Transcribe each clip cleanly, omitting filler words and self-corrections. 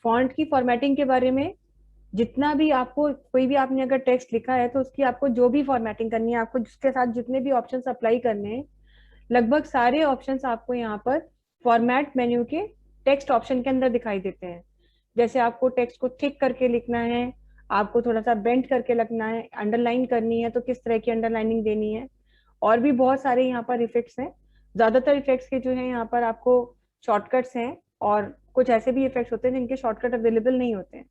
Font की formatting के बारे में, जितना भी आपको कोई भी आपने अगर टेक्स्ट लिखा है तो उसकी आपको जो भी फॉर्मेटिंग करनी है, आपको जिसके साथ जितने भी ऑप्शंस अप्लाई करने हैं, लगभग सारे ऑप्शंस आपको यहाँ पर फॉर्मेट मेन्यू के टेक्स्ट ऑप्शन के अंदर दिखाई देते हैं। जैसे आपको टेक्स्ट को थिक करके लिखना है, आपको थोड़ा सा बेंड करके लिखना है, अंडरलाइन करनी है तो किस तरह की अंडरलाइनिंग देनी है, और भी बहुत सारे यहाँ पर इफेक्ट्स हैं। ज्यादातर इफेक्ट्स के जो है यहाँ पर आपको शॉर्टकट्स हैं, और कुछ ऐसे भी इफेक्ट्स होते हैं जिनके शॉर्टकट अवेलेबल नहीं होते हैं।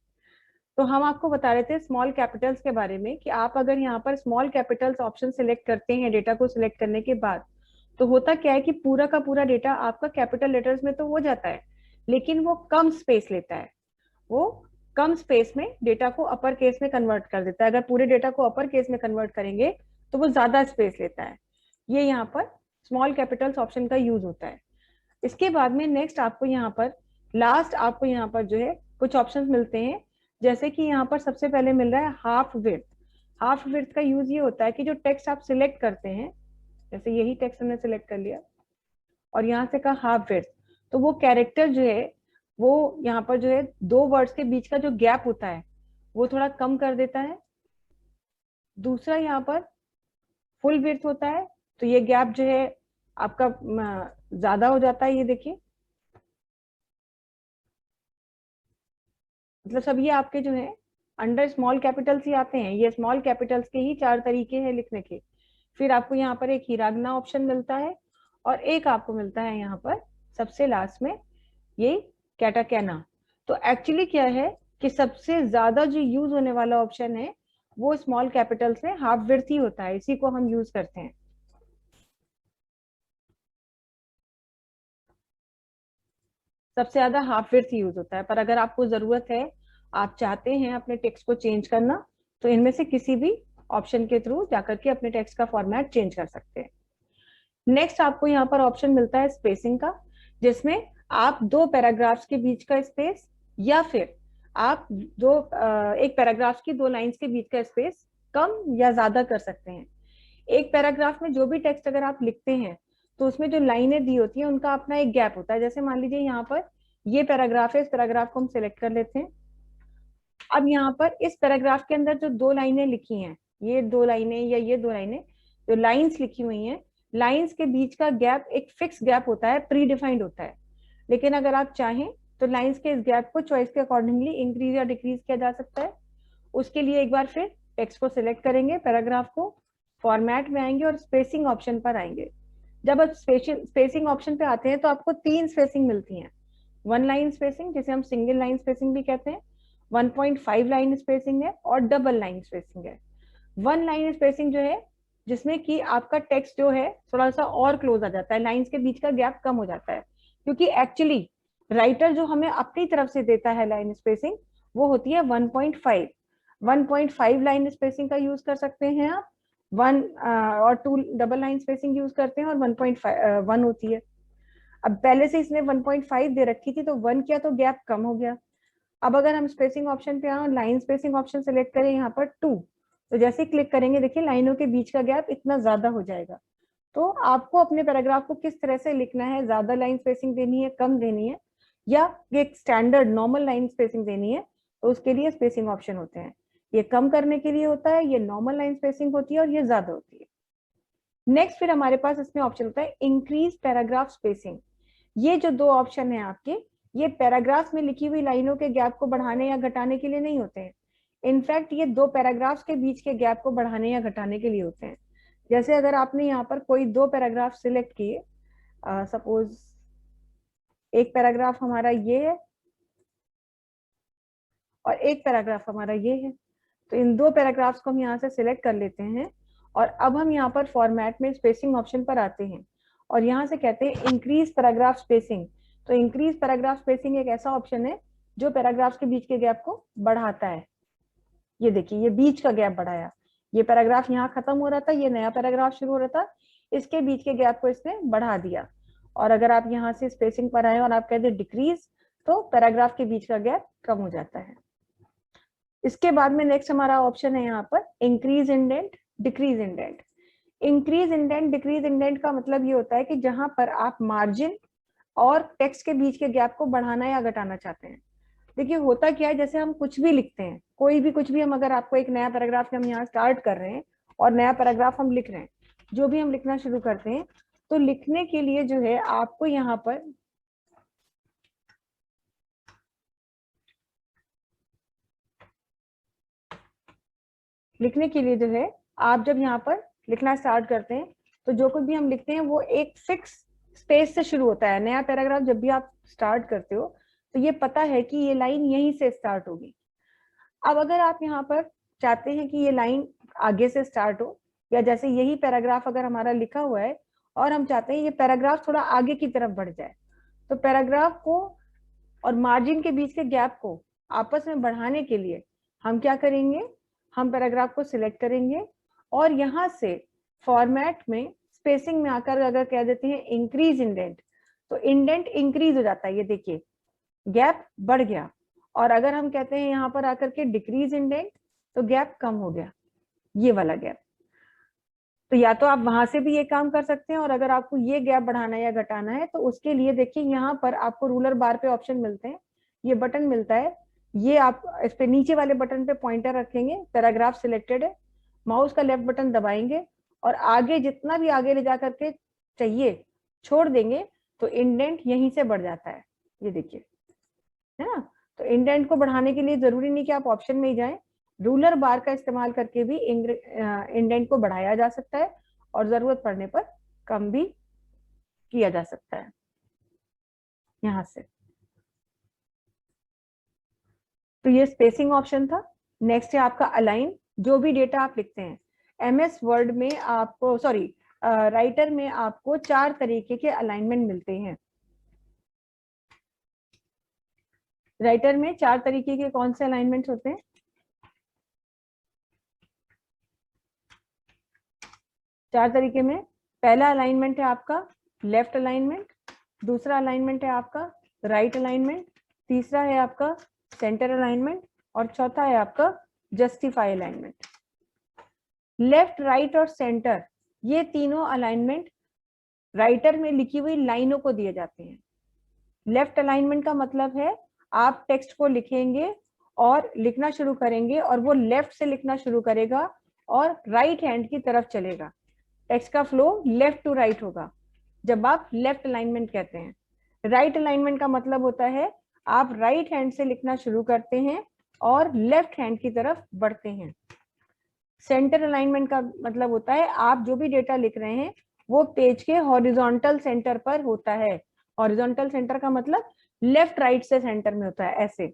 तो हम आपको बता रहे थे स्मॉल कैपिटल्स के बारे में कि आप अगर यहाँ पर स्मॉल कैपिटल्स ऑप्शन सिलेक्ट करते हैं डेटा को सिलेक्ट करने के बाद, तो होता क्या है कि पूरा का पूरा डेटा आपका कैपिटल लेटर्स में तो हो जाता है, लेकिन वो कम स्पेस लेता है। वो कम स्पेस में डेटा को अपर केस में कन्वर्ट कर देता है। अगर पूरे डेटा को अपर केस में कन्वर्ट करेंगे तो वो ज्यादा स्पेस लेता है। ये यहाँ पर स्मॉल कैपिटल्स ऑप्शन का यूज होता है। इसके बाद में नेक्स्ट आपको यहाँ पर लास्ट आपको यहाँ पर जो है कुछ ऑप्शंस मिलते हैं। जैसे कि यहाँ पर सबसे पहले मिल रहा है हाफ विड्थ। हाफ विड्थ का यूज ये होता है कि जो टेक्स्ट आप सिलेक्ट करते हैं, जैसे यही टेक्स्ट हमने सिलेक्ट कर लिया और यहाँ से कहा हाफ विड्थ, तो वो कैरेक्टर जो है वो यहाँ पर जो है दो वर्ड्स के बीच का जो गैप होता है वो थोड़ा कम कर देता है। दूसरा यहाँ पर फुल विड्थ होता है, तो ये गैप जो है आपका ज्यादा हो जाता है। ये देखिए, मतलब सब ये आपके जो है अंडर स्मॉल कैपिटल्स ही आते हैं। ये स्मॉल कैपिटल्स के ही चार तरीके हैं लिखने के। फिर आपको यहाँ पर एक हिरागना ऑप्शन मिलता है, और एक आपको मिलता है यहाँ पर सबसे लास्ट में ये कैटाकैना। तो एक्चुअली क्या है कि सबसे ज्यादा जो यूज होने वाला ऑप्शन है वो स्मॉल कैपिटल्स में हाफ विड्थ ही होता है, इसी को हम यूज करते हैं। सबसे ज्यादा हाफ विड्थ यूज होता है। पर अगर आपको जरूरत है, आप चाहते हैं अपने टेक्स्ट को चेंज करना, तो इनमें से किसी भी ऑप्शन के थ्रू जाकर के अपने टेक्स्ट का फॉर्मेट चेंज कर सकते हैं। नेक्स्ट आपको यहाँ पर ऑप्शन मिलता है स्पेसिंग का, जिसमें आप दो पैराग्राफ्स के बीच का स्पेस, या फिर आप एक पैराग्राफ की दो लाइंस के बीच का स्पेस कम या ज्यादा कर सकते हैं। एक पैराग्राफ में जो भी टेक्स्ट अगर आप लिखते हैं तो उसमें जो लाइनें दी होती हैं उनका अपना एक गैप होता है। जैसे मान लीजिए यहाँ पर ये पैराग्राफ है, इस पैराग्राफ को हम सिलेक्ट कर लेते हैं। अब यहाँ पर इस पैराग्राफ के अंदर जो दो लाइनें लिखी हैं, ये दो लाइनें या ये दो लाइनें जो लाइंस लिखी हुई हैं, लाइंस के बीच का गैप एक फिक्स गैप होता है, प्री डिफाइंड होता है। लेकिन अगर आप चाहें तो लाइंस के इस गैप को चॉइस के अकॉर्डिंगली इंक्रीज या डिक्रीज किया जा सकता है। उसके लिए एक बार फिर टेक्स्ट को सिलेक्ट करेंगे, पैराग्राफ को, फॉर्मेट में आएंगे और स्पेसिंग ऑप्शन पर आएंगे। जब आप स्पेसिंग ऑप्शन पे आते हैं तो आपको तीन स्पेसिंग मिलती हैं। वन लाइन स्पेसिंग, जिसे हम सिंगल लाइन स्पेसिंग भी कहते हैं, 1.5 लाइन स्पेसिंग है, और डबल लाइन स्पेसिंग है। वन लाइन स्पेसिंग जो है जिसमें कि आपका टेक्स्ट जो है थोड़ा सा और क्लोज आ जाता है, लाइंस के बीच का गैप कम हो जाता है। क्योंकि एक्चुअली राइटर जो हमें अपनी तरफ से देता है लाइन स्पेसिंग, वो होती है 1.5। 1.5 लाइन स्पेसिंग का यूज कर सकते हैं आप, वन और two double line spacing use करते हैं, और 1.1 होती है। अब पहले से इसने 1.5 दे रखी थी तो 1 किया तो गैप कम हो गया। अब अगर हम स्पेसिंग ऑप्शन पे आए, लाइन स्पेसिंग ऑप्शन सेलेक्ट करें यहाँ पर 2, तो जैसे ही क्लिक करेंगे देखिए लाइनों के बीच का गैप इतना ज्यादा हो जाएगा। तो आपको अपने पैराग्राफ को किस तरह से लिखना है, ज्यादा लाइन स्पेसिंग देनी है, कम देनी है, या एक स्टैंडर्ड नॉर्मल लाइन स्पेसिंग देनी है, तो उसके लिए स्पेसिंग ऑप्शन होते हैं। ये कम करने के लिए होता है, ये नॉर्मल लाइन स्पेसिंग होती है, और ये ज्यादा होती है। नेक्स्ट फिर हमारे पास इसमें ऑप्शन होता है इंक्रीज पैराग्राफ स्पेसिंग। ये जो दो ऑप्शन है आपके, ये पैराग्राफ में लिखी हुई लाइनों के गैप को बढ़ाने या घटाने के लिए नहीं होते हैं। इनफैक्ट ये दो पैराग्राफ्स के बीच के गैप को बढ़ाने या घटाने के लिए होते हैं। जैसे अगर आपने यहाँ पर कोई दो पैराग्राफ सिलेक्ट किए, सपोज एक पैराग्राफ हमारा ये है और एक पैराग्राफ हमारा ये है, तो इन दो पैराग्राफ्स को हम यहाँ से सिलेक्ट कर लेते हैं, और अब हम यहाँ पर फॉर्मेट में स्पेसिंग ऑप्शन पर आते हैं, और यहाँ से कहते हैं इंक्रीज पैराग्राफ स्पेसिंग। तो इंक्रीज पैराग्राफ स्पेसिंग एक ऐसा ऑप्शन है जो पैराग्राफ्स के बीच के गैप को बढ़ाता है। ये देखिए, ये बीच का गैप बढ़ाया, ये पैराग्राफ यहाँ खत्म हो रहा था, ये नया पैराग्राफ शुरू हो रहा था, इसके बीच के गैप को इसने बढ़ा दिया। और अगर आप यहाँ से स्पेसिंग पर आए और आप कहते हैं डिक्रीज, तो पैराग्राफ के बीच का गैप कम हो जाता है। इसके बाद में नेक्स्ट हमारा ऑप्शन है यहाँ पर increase indent, decrease indent. Increase indent, decrease indent का मतलब ये होता है कि जहां पर आप मार्जिन और टेक्स्ट के बीच के गैप को बढ़ाना या घटाना चाहते हैं। देखिए होता क्या है, जैसे हम कुछ भी लिखते हैं, कोई भी कुछ भी, हम अगर आपको एक नया पैराग्राफ हम यहाँ स्टार्ट कर रहे हैं और नया पैराग्राफ हम लिख रहे हैं, जो भी हम लिखना शुरू करते हैं, तो लिखने के लिए जो है आपको यहाँ पर लिखने के लिए जो है आप जब यहाँ पर लिखना स्टार्ट करते हैं तो जो कुछ भी हम लिखते हैं वो एक फिक्स स्पेस से शुरू होता है। नया पैराग्राफ जब भी आप स्टार्ट करते हो तो ये पता है कि ये लाइन यहीं से स्टार्ट होगी। अब अगर आप यहाँ पर चाहते हैं कि ये लाइन आगे से स्टार्ट हो, या जैसे यही पैराग्राफ अगर हमारा लिखा हुआ है और हम चाहते हैं ये पैराग्राफ थोड़ा आगे की तरफ बढ़ जाए, तो पैराग्राफ को और मार्जिन के बीच के गैप को आपस में बढ़ाने के लिए हम क्या करेंगे, हम पैराग्राफ को सिलेक्ट करेंगे और यहाँ से फॉर्मेट में स्पेसिंग में आकर अगर कह देते हैं इंक्रीज इंडेंट, तो इंडेंट इंक्रीज हो जाता है। ये देखिए गैप बढ़ गया। और अगर हम कहते हैं यहाँ पर आकर के डिक्रीज इंडेंट, तो गैप कम हो गया, ये वाला गैप। तो या तो आप वहां से भी ये काम कर सकते हैं, और अगर आपको ये गैप बढ़ाना है या घटाना है तो उसके लिए देखिए यहाँ पर आपको रूलर बार पे ऑप्शन मिलते हैं, ये बटन मिलता है, ये आप इस पे नीचे वाले बटन पे पॉइंटर रखेंगे, पैराग्राफ सिलेक्टेड है, माउस का लेफ्ट बटन दबाएंगे और आगे जितना भी आगे ले जा करके चाहिए छोड़ देंगे, तो इंडेंट यहीं से बढ़ जाता है। ये देखिए, है ना। तो इंडेंट को बढ़ाने के लिए जरूरी नहीं कि आप ऑप्शन में ही जाएं, रूलर बार का इस्तेमाल करके भी इंडेंट को बढ़ाया जा सकता है और जरूरत पड़ने पर कम भी किया जा सकता है यहां से। तो ये स्पेसिंग ऑप्शन था। नेक्स्ट है आपका अलाइन। जो भी डेटा आप लिखते हैं, एमएस वर्ड में आपको राइटर में आपको 4 तरीके के अलाइनमेंट मिलते हैं। राइटर में 4 तरीके के कौन से अलाइनमेंट होते हैं? 4 तरीके में पहला अलाइनमेंट है आपका लेफ्ट अलाइनमेंट, दूसरा अलाइनमेंट है आपका राइट अलाइनमेंट, तीसरा है आपका सेंटर अलाइनमेंट और चौथा है आपका जस्टिफाई अलाइनमेंट। लेफ्ट, राइट और सेंटर, ये तीनों अलाइनमेंट राइटर में लिखी हुई लाइनों को दिए जाते हैं। लेफ्ट अलाइनमेंट का मतलब है आप टेक्स्ट को लिखेंगे और लिखना शुरू करेंगे और वो लेफ्ट से लिखना शुरू करेगा और राइट हैंड की तरफ चलेगा। टेक्स्ट का फ्लो लेफ्ट टू राइट होगा जब आप लेफ्ट अलाइनमेंट कहते हैं। राइट अलाइनमेंट का मतलब होता है आप राइट हैंड से लिखना शुरू करते हैं और लेफ्ट हैंड की तरफ बढ़ते हैं। सेंटर अलाइनमेंट का मतलब होता है आप जो भी डेटा लिख रहे हैं वो पेज के हॉरिजॉन्टल सेंटर पर होता है। हॉरिजॉन्टल सेंटर का मतलब लेफ्ट राइट से सेंटर में होता है, ऐसे।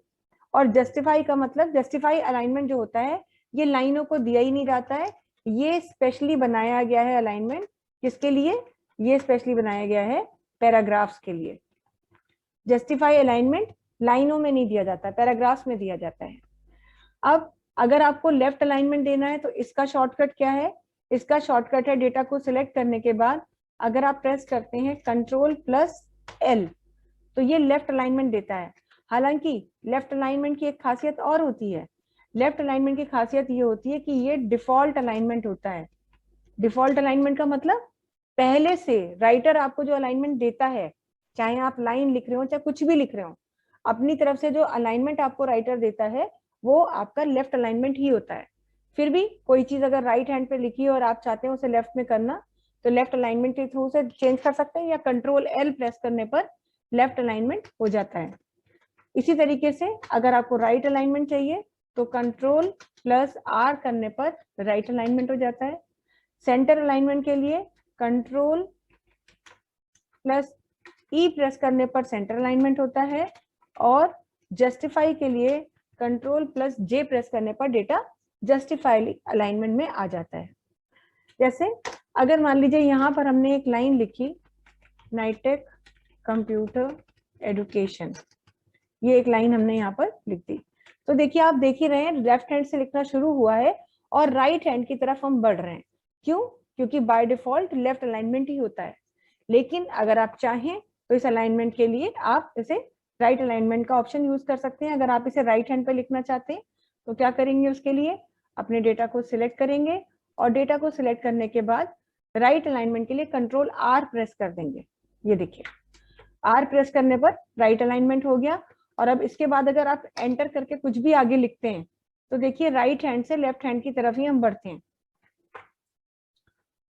और जस्टिफाई का मतलब, जस्टिफाई अलाइनमेंट जो होता है ये लाइनों को दिया ही नहीं जाता है, ये स्पेशली बनाया गया है अलाइनमेंट। किसके लिए? ये स्पेशली बनाया गया है पैराग्राफ्स के लिए। जस्टिफाई अलाइनमेंट लाइनों में नहीं दिया जाता, पैराग्राफ्स में दिया जाता है। अब अगर आपको लेफ्ट अलाइनमेंट देना है तो इसका शॉर्टकट क्या है? इसका शॉर्टकट है डेटा को सिलेक्ट करने के बाद अगर आप प्रेस करते हैं Ctrl+L तो ये लेफ्ट अलाइनमेंट देता है। हालांकि लेफ्ट अलाइनमेंट की एक खासियत और होती है। लेफ्ट अलाइनमेंट की खासियत ये होती है कि ये डिफॉल्ट अलाइनमेंट होता है। डिफॉल्ट अलाइनमेंट का मतलब पहले से राइटर आपको जो अलाइनमेंट देता है, चाहे आप लाइन लिख रहे हो चाहे कुछ भी लिख रहे हो, अपनी तरफ से जो अलाइनमेंट आपको राइटर देता है वो आपका लेफ्ट अलाइनमेंट ही होता है। फिर भी कोई चीज अगर राइट हैंड पे लिखी है और आप चाहते हैं उसे लेफ्ट में करना, तो लेफ्ट अलाइनमेंट के थ्रू से चेंज कर सकते हैं या Ctrl+L प्रेस करने पर लेफ्ट अलाइनमेंट हो जाता है। इसी तरीके से अगर आपको राइट अलाइनमेंट चाहिए तो Ctrl+R करने पर राइट अलाइनमेंट हो जाता है। सेंटर अलाइनमेंट के लिए Ctrl+E प्रेस करने पर सेंटर अलाइनमेंट होता है और जस्टिफाई के लिए Ctrl+J प्रेस करने पर डेटा जस्टिफाई अलाइनमेंट में आ जाता है। जैसे अगर मान लीजिए यहाँ पर हमने एक लाइन लिखी, नाइटेक कंप्यूटर एजुकेशन, ये एक लाइन हमने यहाँ पर लिख दी। तो देखिए आप देख ही रहे हैं लेफ्ट हैंड से लिखना शुरू हुआ है और राइट हैंड की तरफ हम बढ़ रहे हैं। क्यों? क्योंकि बाय डिफॉल्ट लेफ्ट अलाइनमेंट ही होता है। लेकिन अगर आप चाहें तो इस अलाइनमेंट के लिए आप इसे राइट अलाइनमेंट का ऑप्शन यूज कर सकते हैं। अगर आप इसे राइट हैंड पे लिखना चाहते हैं तो क्या करेंगे, उसके लिए अपने डेटा को सिलेक्ट करेंगे और डेटा को सिलेक्ट करने के बाद राइट अलाइनमेंट के लिए Ctrl+R प्रेस कर देंगे। ये देखिए R प्रेस करने पर राइट अलाइनमेंट हो गया और अब इसके बाद अगर आप एंटर करके कुछ भी आगे लिखते हैं तो देखिए राइट हैंड से लेफ्ट हैंड की तरफ ही हम बढ़ते हैं।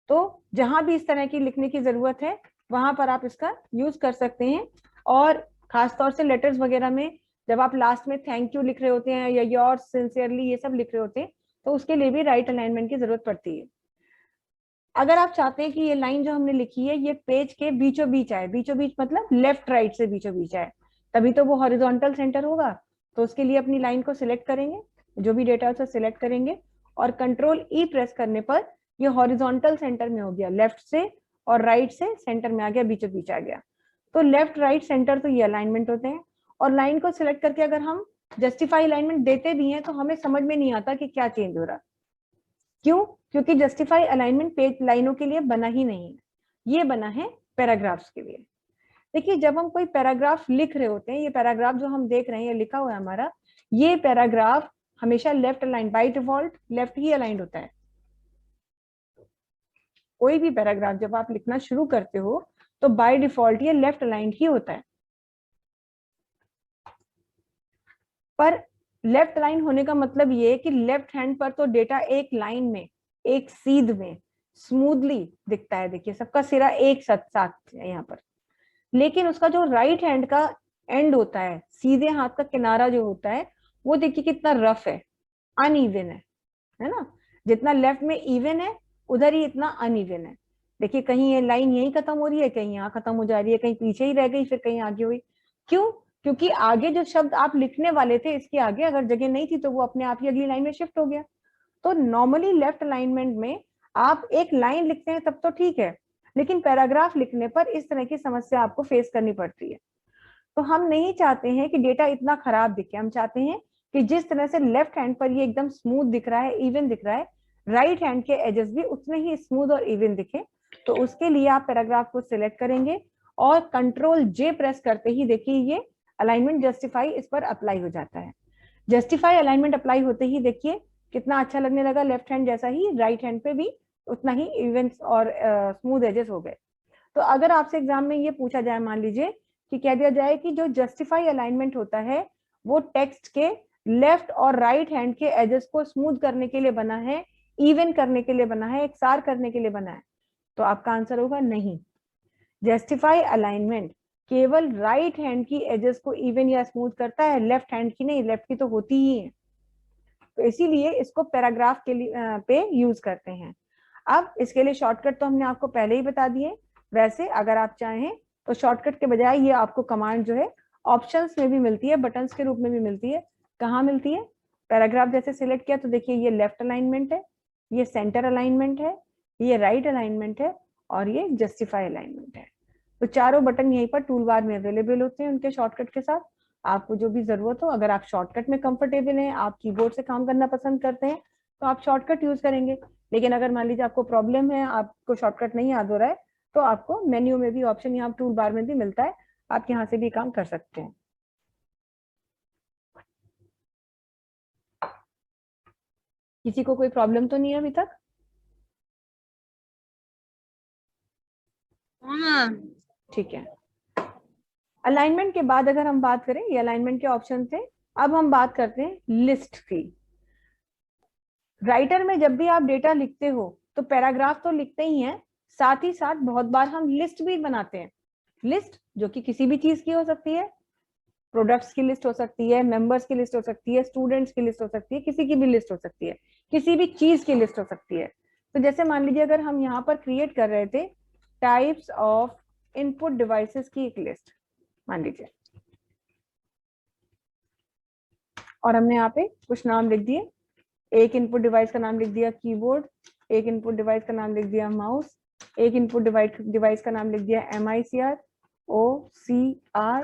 तो जहां भी इस तरह की लिखने की जरूरत है वहां पर आप इसका यूज कर सकते हैं। और खासतौर से लेटर्स वगैरह में जब आप लास्ट में थैंक यू लिख रहे होते हैं या योर्स सिंसियरली ये सब लिख रहे होते हैं तो उसके लिए भी राइट अलाइनमेंट की जरूरत पड़ती है। अगर आप चाहते हैं कि ये लाइन जो हमने लिखी है ये पेज के बीचों बीच आए, बीचों बीच मतलब लेफ्ट राइट से बीचों बीच आए, तभी तो वो हॉरिजॉन्टल सेंटर होगा। तो उसके लिए अपनी लाइन को सिलेक्ट करेंगे, जो भी डेटा है उसे सिलेक्ट करेंगे और कंट्रोल ई प्रेस करने पर ये हॉरिजॉन्टल सेंटर में हो गया, लेफ्ट से और राइट से सेंटर में आ गया, बीचों बीच आ गया। तो लेफ्ट राइट सेंटर तो ये अलाइनमेंट होते हैं। और लाइन को सिलेक्ट करके अगर हम जस्टिफाई अलाइनमेंट देते भी हैं तो हमें समझ में नहीं आता कि क्या चेंज हो रहा। क्यों? क्योंकि जस्टिफाई अलाइनमेंट पेज लाइनों के लिए बना ही नहीं है, ये बना है पैराग्राफ्स के लिए। देखिए जब हम कोई पैराग्राफ लिख रहे होते हैं, ये पैराग्राफ जो हम देख रहे हैं लिखा हुआ है हमारा, ये पैराग्राफ हमेशा left align, by default left he aligned होता है। कोई भी पैराग्राफ जब आप लिखना शुरू करते हो तो बाय डिफॉल्ट ये लेफ्ट अलाइंड ही होता है। पर लेफ्ट लाइन होने का मतलब ये है कि लेफ्ट हैंड पर तो डेटा एक लाइन में, एक सीध में स्मूथली दिखता है। देखिए सबका सिरा एक साथ साथ है यहाँ पर, लेकिन उसका जो राइट हैंड का एंड होता है, सीधे हाथ का किनारा जो होता है, वो देखिए कितना रफ है, अनइवन है ना। जितना लेफ्ट में इवन है उधर ही इतना अनइवन है। देखिए कहीं ये लाइन यहीं खत्म हो रही है, कहीं यहाँ खत्म हो जा रही है, कहीं पीछे ही रह गई फिर कहीं आगे हुई। क्यों? क्योंकि आगे जो शब्द आप लिखने वाले थे इसके आगे अगर जगह नहीं थी तो वो अपने आप ही अगली लाइन में शिफ्ट हो गया। तो नॉर्मली लेफ्ट अलाइनमेंट में आप एक लाइन लिखते हैं तब तो ठीक है, लेकिन पैराग्राफ लिखने पर इस तरह की समस्या आपको फेस करनी पड़ती है। तो हम नहीं चाहते हैं कि डेटा इतना खराब दिखे, हम चाहते हैं कि जिस तरह से लेफ्ट हैंड पर ये एकदम स्मूथ दिख रहा है, इवन दिख रहा है, राइट हैंड के एजेस भी उतने ही स्मूथ और इवन दिखे। तो उसके लिए आप पैराग्राफ को सिलेक्ट करेंगे और कंट्रोल जे प्रेस करते ही देखिए ये अलाइनमेंट जस्टिफाई इस पर अप्लाई हो जाता है। जस्टिफाई अलाइनमेंट अप्लाई होते ही देखिए कितना अच्छा लगने लगा, लेफ्ट हैंड जैसा ही राइट हैंड पे भी उतना ही इवन और स्मूथ एजेस हो गए। तो अगर आपसे एग्जाम में ये पूछा जाए, मान लीजिए कि कह दिया जाए कि जो जस्टिफाई अलाइनमेंट होता है वो टेक्स्ट के लेफ्ट और राइट हैंड के एजेस को स्मूथ करने के लिए बना है, इवन करने के लिए बना है, एकसार करने के लिए बना है, तो आपका आंसर होगा नहीं। जस्टिफाई अलाइनमेंट केवल राइट हैंड की एजेस को इवन या स्मूथ करता है, लेफ्ट हैंड की नहीं, लेफ्ट की तो होती ही है। तो इसीलिए इसको पैराग्राफ के लिए पे यूज करते हैं। अब इसके लिए शॉर्टकट तो हमने आपको पहले ही बता दिए। वैसे अगर आप चाहें तो शॉर्टकट के बजाय ये आपको कमांड जो है ऑप्शंस में भी मिलती है, बटन्स के रूप में भी मिलती है। कहाँ मिलती है? पैराग्राफ जैसे सिलेक्ट किया तो देखिए ये लेफ्ट अलाइनमेंट है, ये सेंटर अलाइनमेंट है, ये राइट अलाइनमेंट है और ये जस्टिफाई अलाइनमेंट है। तो चारों बटन यहीं पर टूल बार में अवेलेबल होते हैं उनके शॉर्टकट के साथ। आपको जो भी जरूरत हो, अगर आप शॉर्टकट में कंफर्टेबल हैं, आप कीबोर्ड से काम करना पसंद करते हैं तो आप शॉर्टकट यूज करेंगे। लेकिन अगर मान लीजिए आपको प्रॉब्लम है, आपको शॉर्टकट नहीं याद हो रहा है, तो आपको मेन्यू में भी ऑप्शन यहाँ टूल बार में भी मिलता है, आप यहाँ से भी काम कर सकते हैं। किसी को कोई प्रॉब्लम तो नहीं है अभी तक? ठीक है। अलाइनमेंट के बाद अगर हम बात करें, ये अलाइनमेंट के ऑप्शन थे, अब हम बात करते हैं लिस्ट की। राइटर में जब भी आप डेटा लिखते हो तो पैराग्राफ तो लिखते ही हैं, साथ ही साथ बहुत बार हम लिस्ट भी बनाते हैं। लिस्ट जो कि किसी भी चीज की हो सकती है, प्रोडक्ट्स की लिस्ट हो सकती है, मेंबर्स की लिस्ट हो सकती है, स्टूडेंट्स की लिस्ट हो सकती है, किसी की भी लिस्ट हो सकती है, किसी भी चीज की लिस्ट हो सकती है। तो जैसे मान लीजिए अगर हम यहाँ पर क्रिएट कर रहे थे टाइप्स ऑफ इनपुट डिवाइसेस की एक लिस्ट, मान लीजिए, और हमने यहाँ पे कुछ नाम लिख दिए। एक इनपुट डिवाइस का नाम लिख दिया कीबोर्ड, एक इनपुट डिवाइस का नाम लिख दिया माउस, एक इनपुट डिवाइस का नाम लिख दिया MICR, OCR,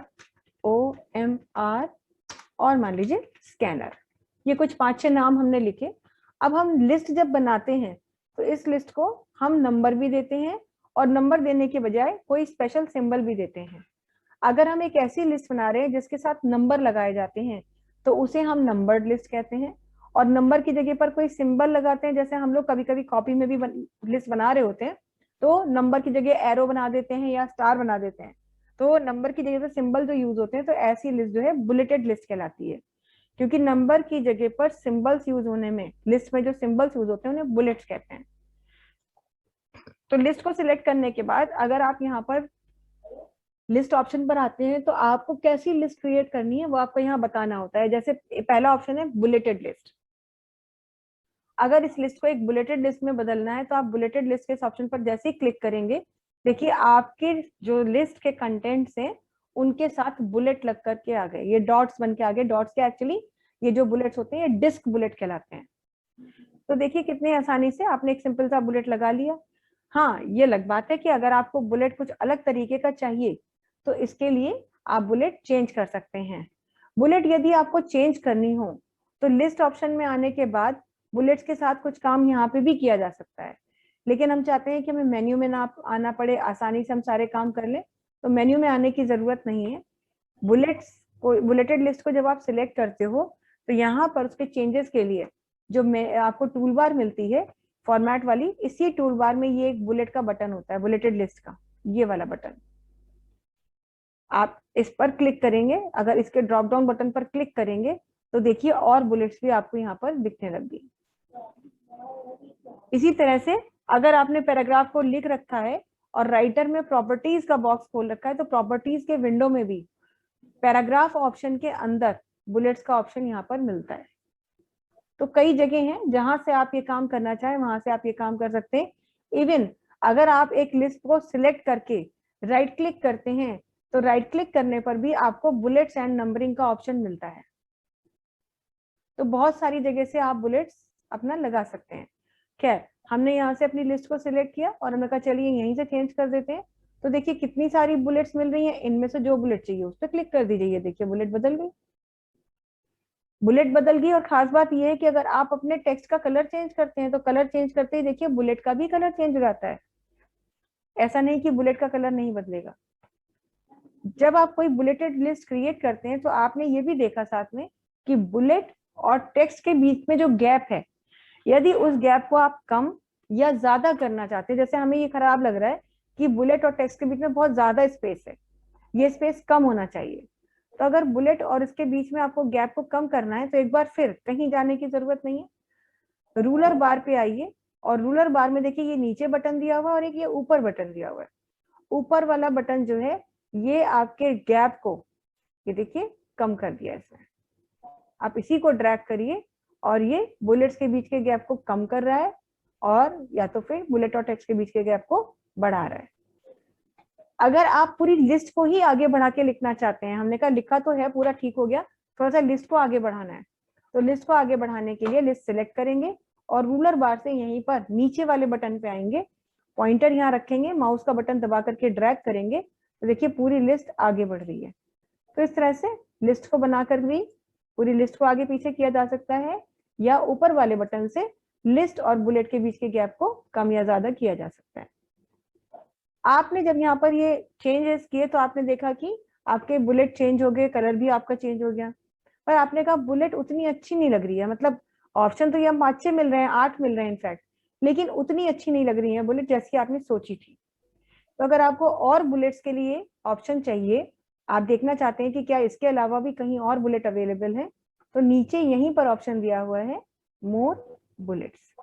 OMR और मान लीजिए स्कैनर। ये कुछ 5-6 नाम हमने लिखे। अब हम लिस्ट जब बनाते हैं तो इस लिस्ट को हम नंबर भी देते हैं और नंबर देने के बजाय कोई स्पेशल सिंबल भी देते हैं। अगर हम एक ऐसी लिस्ट बना रहे हैं जिसके साथ नंबर लगाए जाते हैं तो उसे हम नंबर्ड लिस्ट कहते हैं। और नंबर की जगह पर कोई सिंबल लगाते हैं, जैसे हम लोग कभी कभी कॉपी में भी लिस्ट बना रहे होते हैं तो नंबर की जगह एरो बना देते हैं या स्टार बना देते हैं। तो नंबर की जगह पे सिंबल जो यूज होते हैं, तो ऐसी लिस्ट जो है बुलेटेड लिस्ट कहलाती है, क्योंकि नंबर की जगह पर सिंबल्स यूज होने में, लिस्ट में जो सिंबल्स यूज होते हैं उन्हें बुलेट्स कहते हैं। तो लिस्ट को सिलेक्ट करने के बाद अगर आप यहाँ पर लिस्ट ऑप्शन पर आते हैं, तो आपको कैसी लिस्ट क्रिएट करनी है वो आपको यहाँ बताना होता है। जैसे पहला ऑप्शन है बुलेटेड लिस्ट। अगर इस लिस्ट को एक बुलेटेड लिस्ट में बदलना है, तो आप बुलेटेड लिस्ट के इस ऑप्शन पर जैसे ही क्लिक करेंगे, देखिए आपके जो लिस्ट के कंटेंट्स हैं उनके साथ बुलेट लग करके आ गए, ये डॉट्स बन के आ गए। डॉट्स के एक्चुअली ये जो बुलेट्स होते हैं ये डिस्क बुलेट कहलाते हैं। तो देखिए कितनी आसानी से आपने एक सिंपल सा बुलेट लगा लिया। हाँ, ये अलग बात है कि अगर आपको बुलेट कुछ अलग तरीके का चाहिए, तो इसके लिए आप बुलेट चेंज कर सकते हैं। बुलेट यदि आपको चेंज करनी हो, तो लिस्ट ऑप्शन में आने के बाद बुलेट्स के साथ कुछ काम यहाँ पे भी किया जा सकता है, लेकिन हम चाहते हैं कि हमें मेन्यू में ना आना पड़े, आसानी से हम सारे काम कर लें, तो मेन्यू में आने की जरूरत नहीं है। बुलेट्स को, बुलेटेड लिस्ट को जब आप सिलेक्ट करते हो, तो यहाँ पर उसके चेंजेस के लिए जो आपको टूल बार मिलती है फॉर्मेट वाली, इसी टूल बार में ये एक बुलेट का बटन होता है, बुलेटेड लिस्ट का ये वाला बटन। आप इस पर क्लिक करेंगे, अगर इसके ड्रॉप डाउन बटन पर क्लिक करेंगे तो देखिए और बुलेट्स भी आपको यहाँ पर दिखने लग गई। इसी तरह से अगर आपने पैराग्राफ को लिख रखा है और राइटर में प्रॉपर्टीज का बॉक्स खोल रखा है, तो प्रॉपर्टीज के विंडो में भी पैराग्राफ ऑप्शन के अंदर बुलेट्स का ऑप्शन यहाँ पर मिलता है। तो कई जगह हैं जहां से आप ये काम करना चाहें वहां से आप ये काम कर सकते हैं। इवन अगर आप एक लिस्ट को सिलेक्ट करके राइट क्लिक करते हैं, तो राइट क्लिक करने पर भी आपको बुलेट्स एंड नंबरिंग का ऑप्शन मिलता है। तो बहुत सारी जगह से आप बुलेट्स अपना लगा सकते हैं। खैर, हमने यहाँ से अपनी लिस्ट को सिलेक्ट किया और हमने कहा चलिए यहीं से चेंज कर देते हैं। तो देखिए कितनी सारी बुलेट्स मिल रही हैं, इनमें से जो बुलेट चाहिए उस पर क्लिक कर दीजिए। देखिए बुलेट बदल गई, बुलेट बदल गई। और खास बात यह है कि अगर आप अपने टेक्स्ट का कलर चेंज करते हैं, तो कलर चेंज करते ही देखिए बुलेट का भी कलर चेंज हो जाता है। ऐसा नहीं कि बुलेट का कलर नहीं बदलेगा। जब आप कोई बुलेटेड लिस्ट क्रिएट करते हैं, तो आपने ये भी देखा साथ में कि बुलेट और टेक्स्ट के बीच में जो गैप है, यदि उस गैप को आप कम या ज्यादा करना चाहते हैं, जैसे हमें ये खराब लग रहा है कि बुलेट और टेक्स्ट के बीच में बहुत ज्यादा स्पेस है, ये स्पेस कम होना चाहिए। तो अगर बुलेट और इसके बीच में आपको गैप को कम करना है, तो एक बार फिर कहीं जाने की जरूरत नहीं है, रूलर बार पे आइए और रूलर बार में देखिए ये नीचे बटन दिया हुआ है और एक ये ऊपर बटन दिया हुआ है। ऊपर वाला बटन जो है ये आपके गैप को, ये देखिए कम कर दिया इसने। आप इसी को ड्रैग करिए और ये बुलेट्स के बीच के गैप को कम कर रहा है, और या तो फिर बुलेट और टेक्स्ट के बीच के गैप को बढ़ा रहा है। अगर आप पूरी लिस्ट को ही आगे बढ़ा के लिखना चाहते हैं, हमने कहा लिखा तो है पूरा ठीक हो गया, थोड़ा सा लिस्ट को आगे बढ़ाना है, तो लिस्ट को आगे बढ़ाने के लिए लिस्ट सिलेक्ट करेंगे और रूलर बार से यहीं पर नीचे वाले बटन पे आएंगे, पॉइंटर यहाँ रखेंगे, माउस का बटन दबा करके ड्रैग करेंगे, तो देखिए पूरी लिस्ट आगे बढ़ रही है। तो इस तरह से लिस्ट को बनाकर भी पूरी लिस्ट को आगे पीछे किया जा सकता है, या ऊपर वाले बटन से लिस्ट और बुलेट के बीच के गैप को कम या ज्यादा किया जा सकता है। आपने जब यहाँ पर ये चेंजेस किए, तो आपने देखा कि आपके बुलेट चेंज हो गए, कलर भी आपका चेंज हो गया, पर आपने कहा बुलेट उतनी अच्छी नहीं लग रही है, मतलब ऑप्शन तो ये हम अच्छे मिल रहे हैं, 8 मिल रहे हैं इनफैक्ट, लेकिन उतनी अच्छी नहीं लग रही है बुलेट जैसी आपने सोची थी। तो अगर आपको और बुलेट्स के लिए ऑप्शन चाहिए, आप देखना चाहते हैं कि क्या इसके अलावा भी कहीं और बुलेट अवेलेबल है, तो नीचे यहीं पर ऑप्शन दिया हुआ है मोर बुलेट्स।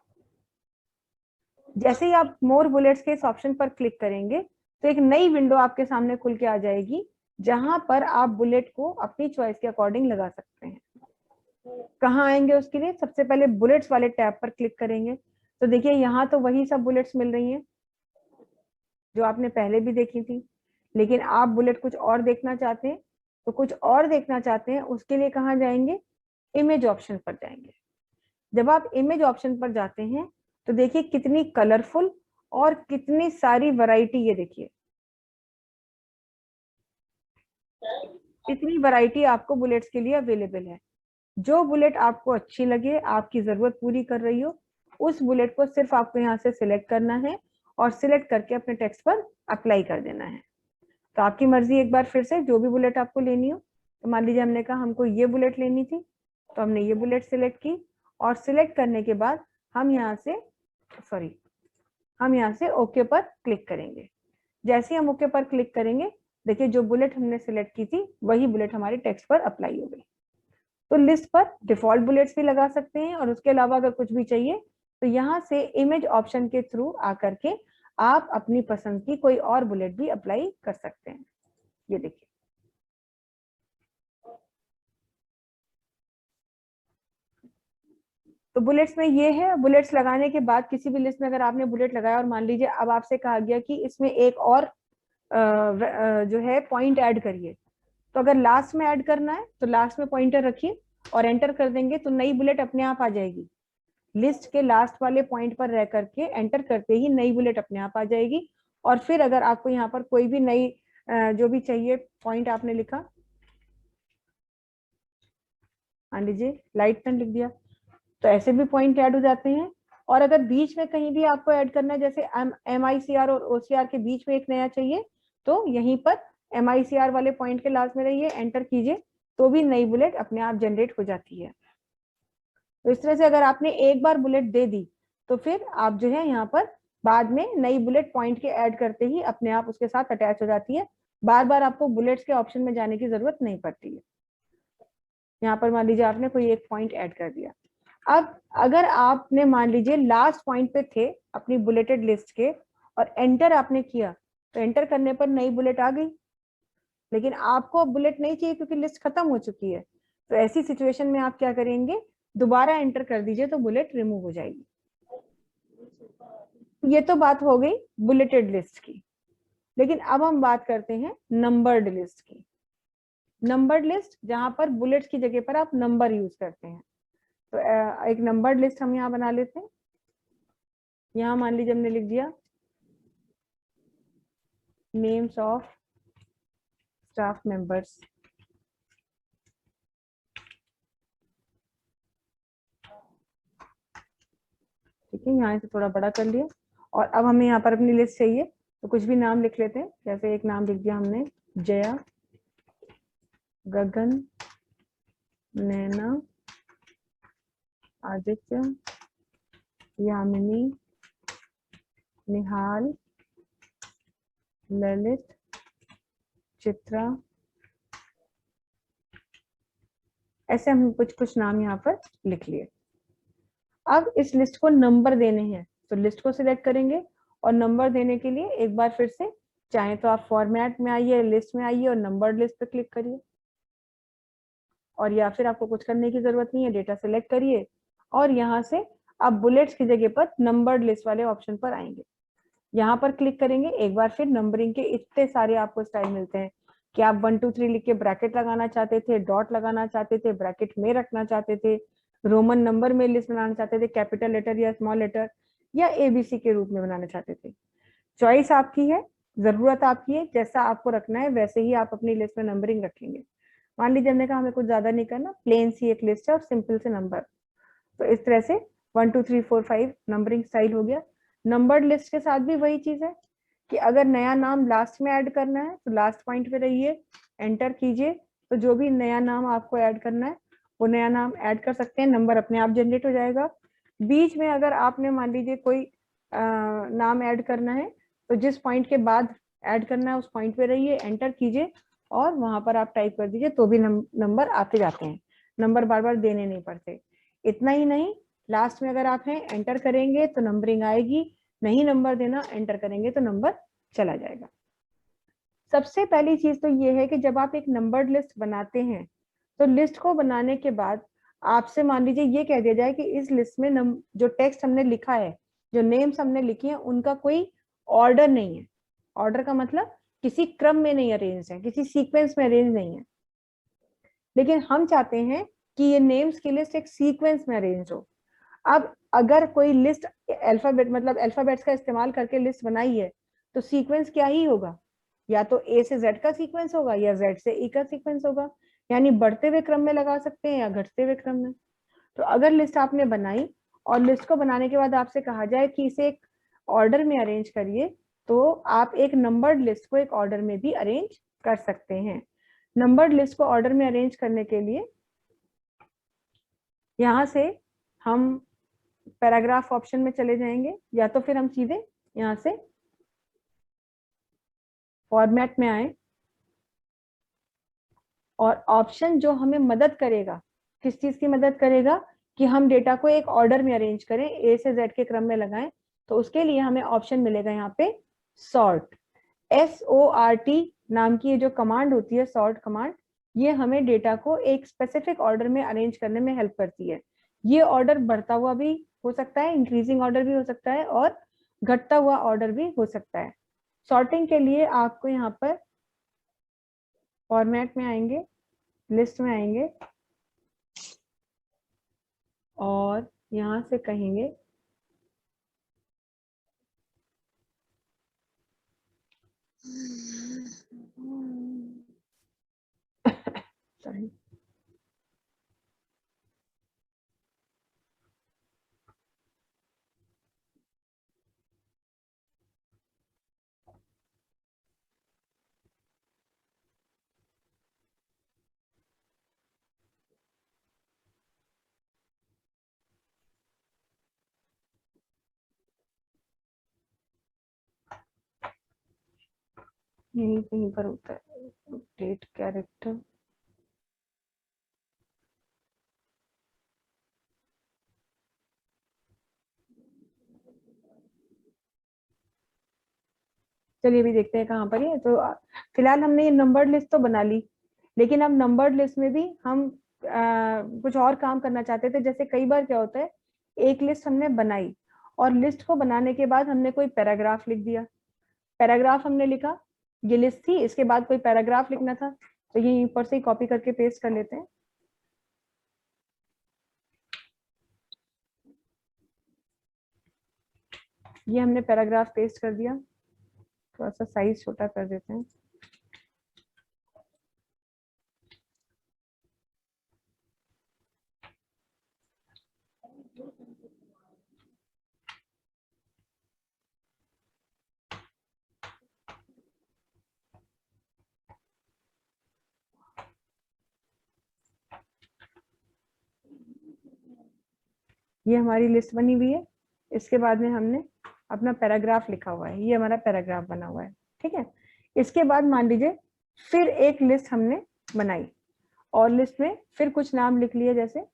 जैसे ही आप मोर बुलेट्स के इस ऑप्शन पर क्लिक करेंगे, तो एक नई विंडो आपके सामने खुल के आ जाएगी, जहां पर आप बुलेट को अपनी चॉइस के अकॉर्डिंग लगा सकते हैं। कहाँ आएंगे उसके लिए, सबसे पहले बुलेट्स वाले टैब पर क्लिक करेंगे, तो देखिए यहाँ तो वही सब बुलेट्स मिल रही हैं जो आपने पहले भी देखी थी, लेकिन आप बुलेट कुछ और देखना चाहते हैं, तो कुछ और देखना चाहते हैं उसके लिए कहाँ जाएंगे, इमेज ऑप्शन पर जाएंगे। जब आप इमेज ऑप्शन पर जाते हैं, तो देखिए कितनी कलरफुल और कितनी सारी वैरायटी, ये देखिए इतनी वैरायटी आपको बुलेट्स के लिए अवेलेबल है। जो बुलेट आपको अच्छी लगे, आपकी जरूरत पूरी कर रही हो, उस बुलेट को सिर्फ आपको यहाँ से सिलेक्ट करना है और सिलेक्ट करके अपने टेक्स्ट पर अप्लाई कर देना है। तो आपकी मर्जी, एक बार फिर से जो भी बुलेट आपको लेनी हो, तो मान लीजिए हमने कहा हमको ये बुलेट लेनी थी, तो हमने ये बुलेट सिलेक्ट की, और सिलेक्ट करने के बाद हम यहाँ से ओके पर क्लिक करेंगे। जैसे ही हम ओके पर क्लिक करेंगे, देखिए जो बुलेट हमने सिलेक्ट की थी वही बुलेट हमारे टेक्स्ट पर अप्लाई हो गई। तो लिस्ट पर डिफॉल्ट बुलेट्स भी लगा सकते हैं, और उसके अलावा अगर कुछ भी चाहिए तो यहाँ से इमेज ऑप्शन के थ्रू आकर के आप अपनी पसंद की कोई और बुलेट भी अप्लाई कर सकते हैं। ये देखिए, तो बुलेट्स में ये है। बुलेट्स लगाने के बाद किसी भी लिस्ट में अगर आपने बुलेट लगाया और मान लीजिए अब आपसे कहा गया कि इसमें एक और जो है पॉइंट ऐड करिए, तो अगर लास्ट में ऐड करना है तो लास्ट में पॉइंटर रखिए और एंटर कर देंगे तो नई बुलेट अपने आप आ जाएगी। लिस्ट के लास्ट वाले पॉइंट पर रह करके एंटर करते ही नई बुलेट अपने आप आ जाएगी। और फिर अगर आपको यहाँ पर कोई भी नई जो भी चाहिए पॉइंट आपने लिखा, मान लीजिए लाइट पेन लिख दिया, तो ऐसे भी पॉइंट ऐड हो जाते हैं। और अगर बीच में कहीं भी आपको ऐड करना है, जैसे MICR और OCR के बीच में एक नया चाहिए, तो यहीं पर MICR वाले पॉइंट के लास्ट में रहिए, एंटर कीजिए, तो भी नई बुलेट अपने आप जनरेट हो जाती है। तो इस तरह से अगर आपने एक बार बुलेट दे दी तो फिर आप जो है यहाँ पर बाद में नई बुलेट पॉइंट के ऐड करते ही अपने आप उसके साथ अटैच हो जाती है। बार बार आपको बुलेट्स के ऑप्शन में जाने की जरूरत नहीं पड़ती है। यहाँ पर मान लीजिए आपने कोई एक पॉइंट ऐड कर दिया। अब अगर आपने मान लीजिए लास्ट पॉइंट पे थे अपनी बुलेटेड लिस्ट के और एंटर आपने किया, तो एंटर करने पर नई बुलेट आ गई, लेकिन आपको अब बुलेट नहीं चाहिए क्योंकि लिस्ट खत्म हो चुकी है। तो ऐसी सिचुएशन में आप क्या करेंगे, दोबारा एंटर कर दीजिए तो बुलेट रिमूव हो जाएगी। ये तो बात हो गई बुलेटेड लिस्ट की। लेकिन अब हम बात करते हैं नंबर्ड लिस्ट की। नंबर्ड लिस्ट जहां पर बुलेट्स की जगह पर आप नंबर यूज करते हैं। तो एक नंबर्ड लिस्ट हम यहाँ बना लेते हैं। यहाँ मान लीजिए हमने लिख दिया नेम्स ऑफ स्टाफ मेंबर्स। ठीक है, यहाँ से थोड़ा बड़ा कर लिया। और अब हमें यहाँ पर अपनी लिस्ट चाहिए तो कुछ भी नाम लिख लेते हैं। जैसे एक नाम लिख दिया हमने, जया, गगन, नैना, आदित्य, यामिनी, निहाल, ललित, चित्रा, ऐसे हम कुछ कुछ नाम यहाँ पर लिख लिए। अब इस लिस्ट को नंबर देने हैं तो लिस्ट को सिलेक्ट करेंगे, और नंबर देने के लिए एक बार फिर से चाहे तो आप फॉर्मेट में आइए, लिस्ट में आइए और नंबर्ड लिस्ट पे क्लिक करिए, और या फिर आपको कुछ करने की जरूरत नहीं है, डेटा सिलेक्ट करिए और यहाँ से आप बुलेट्स की जगह पर नंबर्ड लिस्ट वाले ऑप्शन पर आएंगे। यहाँ पर क्लिक करेंगे, एक बार फिर नंबरिंग के इतने सारे आपको स्टाइल मिलते हैं कि आप 1 2 3 लिख के ब्रैकेट लगाना चाहते थे, डॉट लगाना चाहते थे, ब्रैकेट में रखना चाहते थे, रोमन नंबर में लिस्ट बनाना चाहते थे, कैपिटल लेटर या स्मॉल लेटर, या ABC के रूप में बनाना चाहते थे। चॉइस आपकी है, जरूरत आपकी है, जैसा आपको रखना है वैसे ही आप अपनी लिस्ट में नंबरिंग रखेंगे। मान लीजिए हमने कहा हमें कुछ ज्यादा नहीं करना, प्लेन सी एक लिस्ट है और सिंपल से नंबर, तो इस तरह से 1 2 3 4 5 नंबरिंग स्टाइल हो गया। नंबर्ड लिस्ट के साथ भी वही चीज है कि अगर नया नाम लास्ट में ऐड करना है तो लास्ट पॉइंट पे रहिए, एंटर कीजिए, तो जो भी नया नाम आपको ऐड करना है वो नया नाम ऐड कर सकते हैं, नंबर अपने आप जनरेट हो जाएगा। बीच में अगर आपने मान लीजिए कोई नाम ऐड करना है तो जिस पॉइंट के बाद ऐड करना है उस पॉइंट पे रहिए, एंटर कीजिए और वहां पर आप टाइप कर दीजिए, तो भी नंबर आते जाते हैं, नंबर बार बार देने नहीं पड़ते। इतना ही नहीं, लास्ट में अगर आप हैं एंटर करेंगे तो नंबरिंग आएगी, नहीं नंबर देना एंटर करेंगे तो नंबर चला जाएगा। सबसे पहली चीज तो ये है कि जब आप एक नंबर्ड लिस्ट बनाते हैं तो लिस्ट को बनाने के बाद आपसे मान लीजिए ये कह दिया जाए कि इस लिस्ट में जो टेक्स्ट हमने लिखा है, जो नेम्स हमने लिखी है, उनका कोई ऑर्डर नहीं है। ऑर्डर का मतलब किसी क्रम में नहीं अरेंज है, किसी सीक्वेंस में अरेंज नहीं है, लेकिन हम चाहते हैं कि ये नेम्स की लिस्ट एक सीक्वेंस में अरेंज हो। अब अगर कोई लिस्ट अल्फाबेट मतलब अल्फाबेट्स का इस्तेमाल करके लिस्ट बनाई है तो सीक्वेंस क्या ही होगा, या तो A से Z का सीक्वेंस होगा या Z से E का सीक्वेंस होगा, यानी बढ़ते हुए क्रम में लगा सकते हैं या घटते हुए क्रम में। तो अगर लिस्ट आपने बनाई और लिस्ट को बनाने के बाद आपसे कहा जाए कि इसे एक ऑर्डर में अरेंज करिए, तो आप एक नंबर्ड लिस्ट को एक ऑर्डर में भी अरेंज कर सकते हैं। नंबर्ड लिस्ट को ऑर्डर में अरेंज करने के लिए यहाँ से हम पैराग्राफ ऑप्शन में चले जाएंगे, या तो फिर हम सीधे यहाँ से फॉर्मेट में आए और ऑप्शन जो हमें मदद करेगा, किस चीज की मदद करेगा, कि हम डेटा को एक ऑर्डर में अरेंज करें, ए से जेड के क्रम में लगाएं, तो उसके लिए हमें ऑप्शन मिलेगा यहाँ पे सॉर्ट। SORT नाम की ये जो कमांड होती है, सॉर्ट कमांड, ये हमें डेटा को एक स्पेसिफिक ऑर्डर में अरेंज करने में हेल्प करती है। ये ऑर्डर बढ़ता हुआ भी हो सकता है, इंक्रीजिंग ऑर्डर भी हो सकता है, और घटता हुआ ऑर्डर भी हो सकता है। सॉर्टिंग के लिए आपको यहाँ पर फॉर्मेट में आएंगे, लिस्ट में आएंगे, और यहाँ से कहेंगे सॉरी, यहीं कहीं पर होता है अपडेट कैरेक्टर। चलिए अभी देखते हैं कहाँ पर है। तो फिलहाल हमने ये नंबर्ड लिस्ट तो बना ली, लेकिन अब नंबर्ड लिस्ट में भी हम कुछ और काम करना चाहते थे। जैसे कई बार क्या होता है, एक लिस्ट हमने बनाई, और लिस्ट को बनाने के बाद हमने कोई पैराग्राफ लिख दिया। पैराग्राफ हमने लिखा, ये लिस्ट थी, इसके बाद कोई पैराग्राफ लिखना था, तो ये ऊपर से ही कॉपी करके पेस्ट कर लेते हैं। ये हमने पैराग्राफ पेस्ट कर दिया, थोड़ा सा साइज छोटा कर देते हैं। ये हमारी लिस्ट बनी हुई है, इसके बाद में हमने अपना पैराग्राफ लिखा हुआ है, ये हमारा पैराग्राफ बना हुआ है, ठीक है। इसके बाद मान लीजिए फिर एक लिस्ट हमने बनाई, और लिस्ट में फिर कुछ नाम लिख लिए, जैसे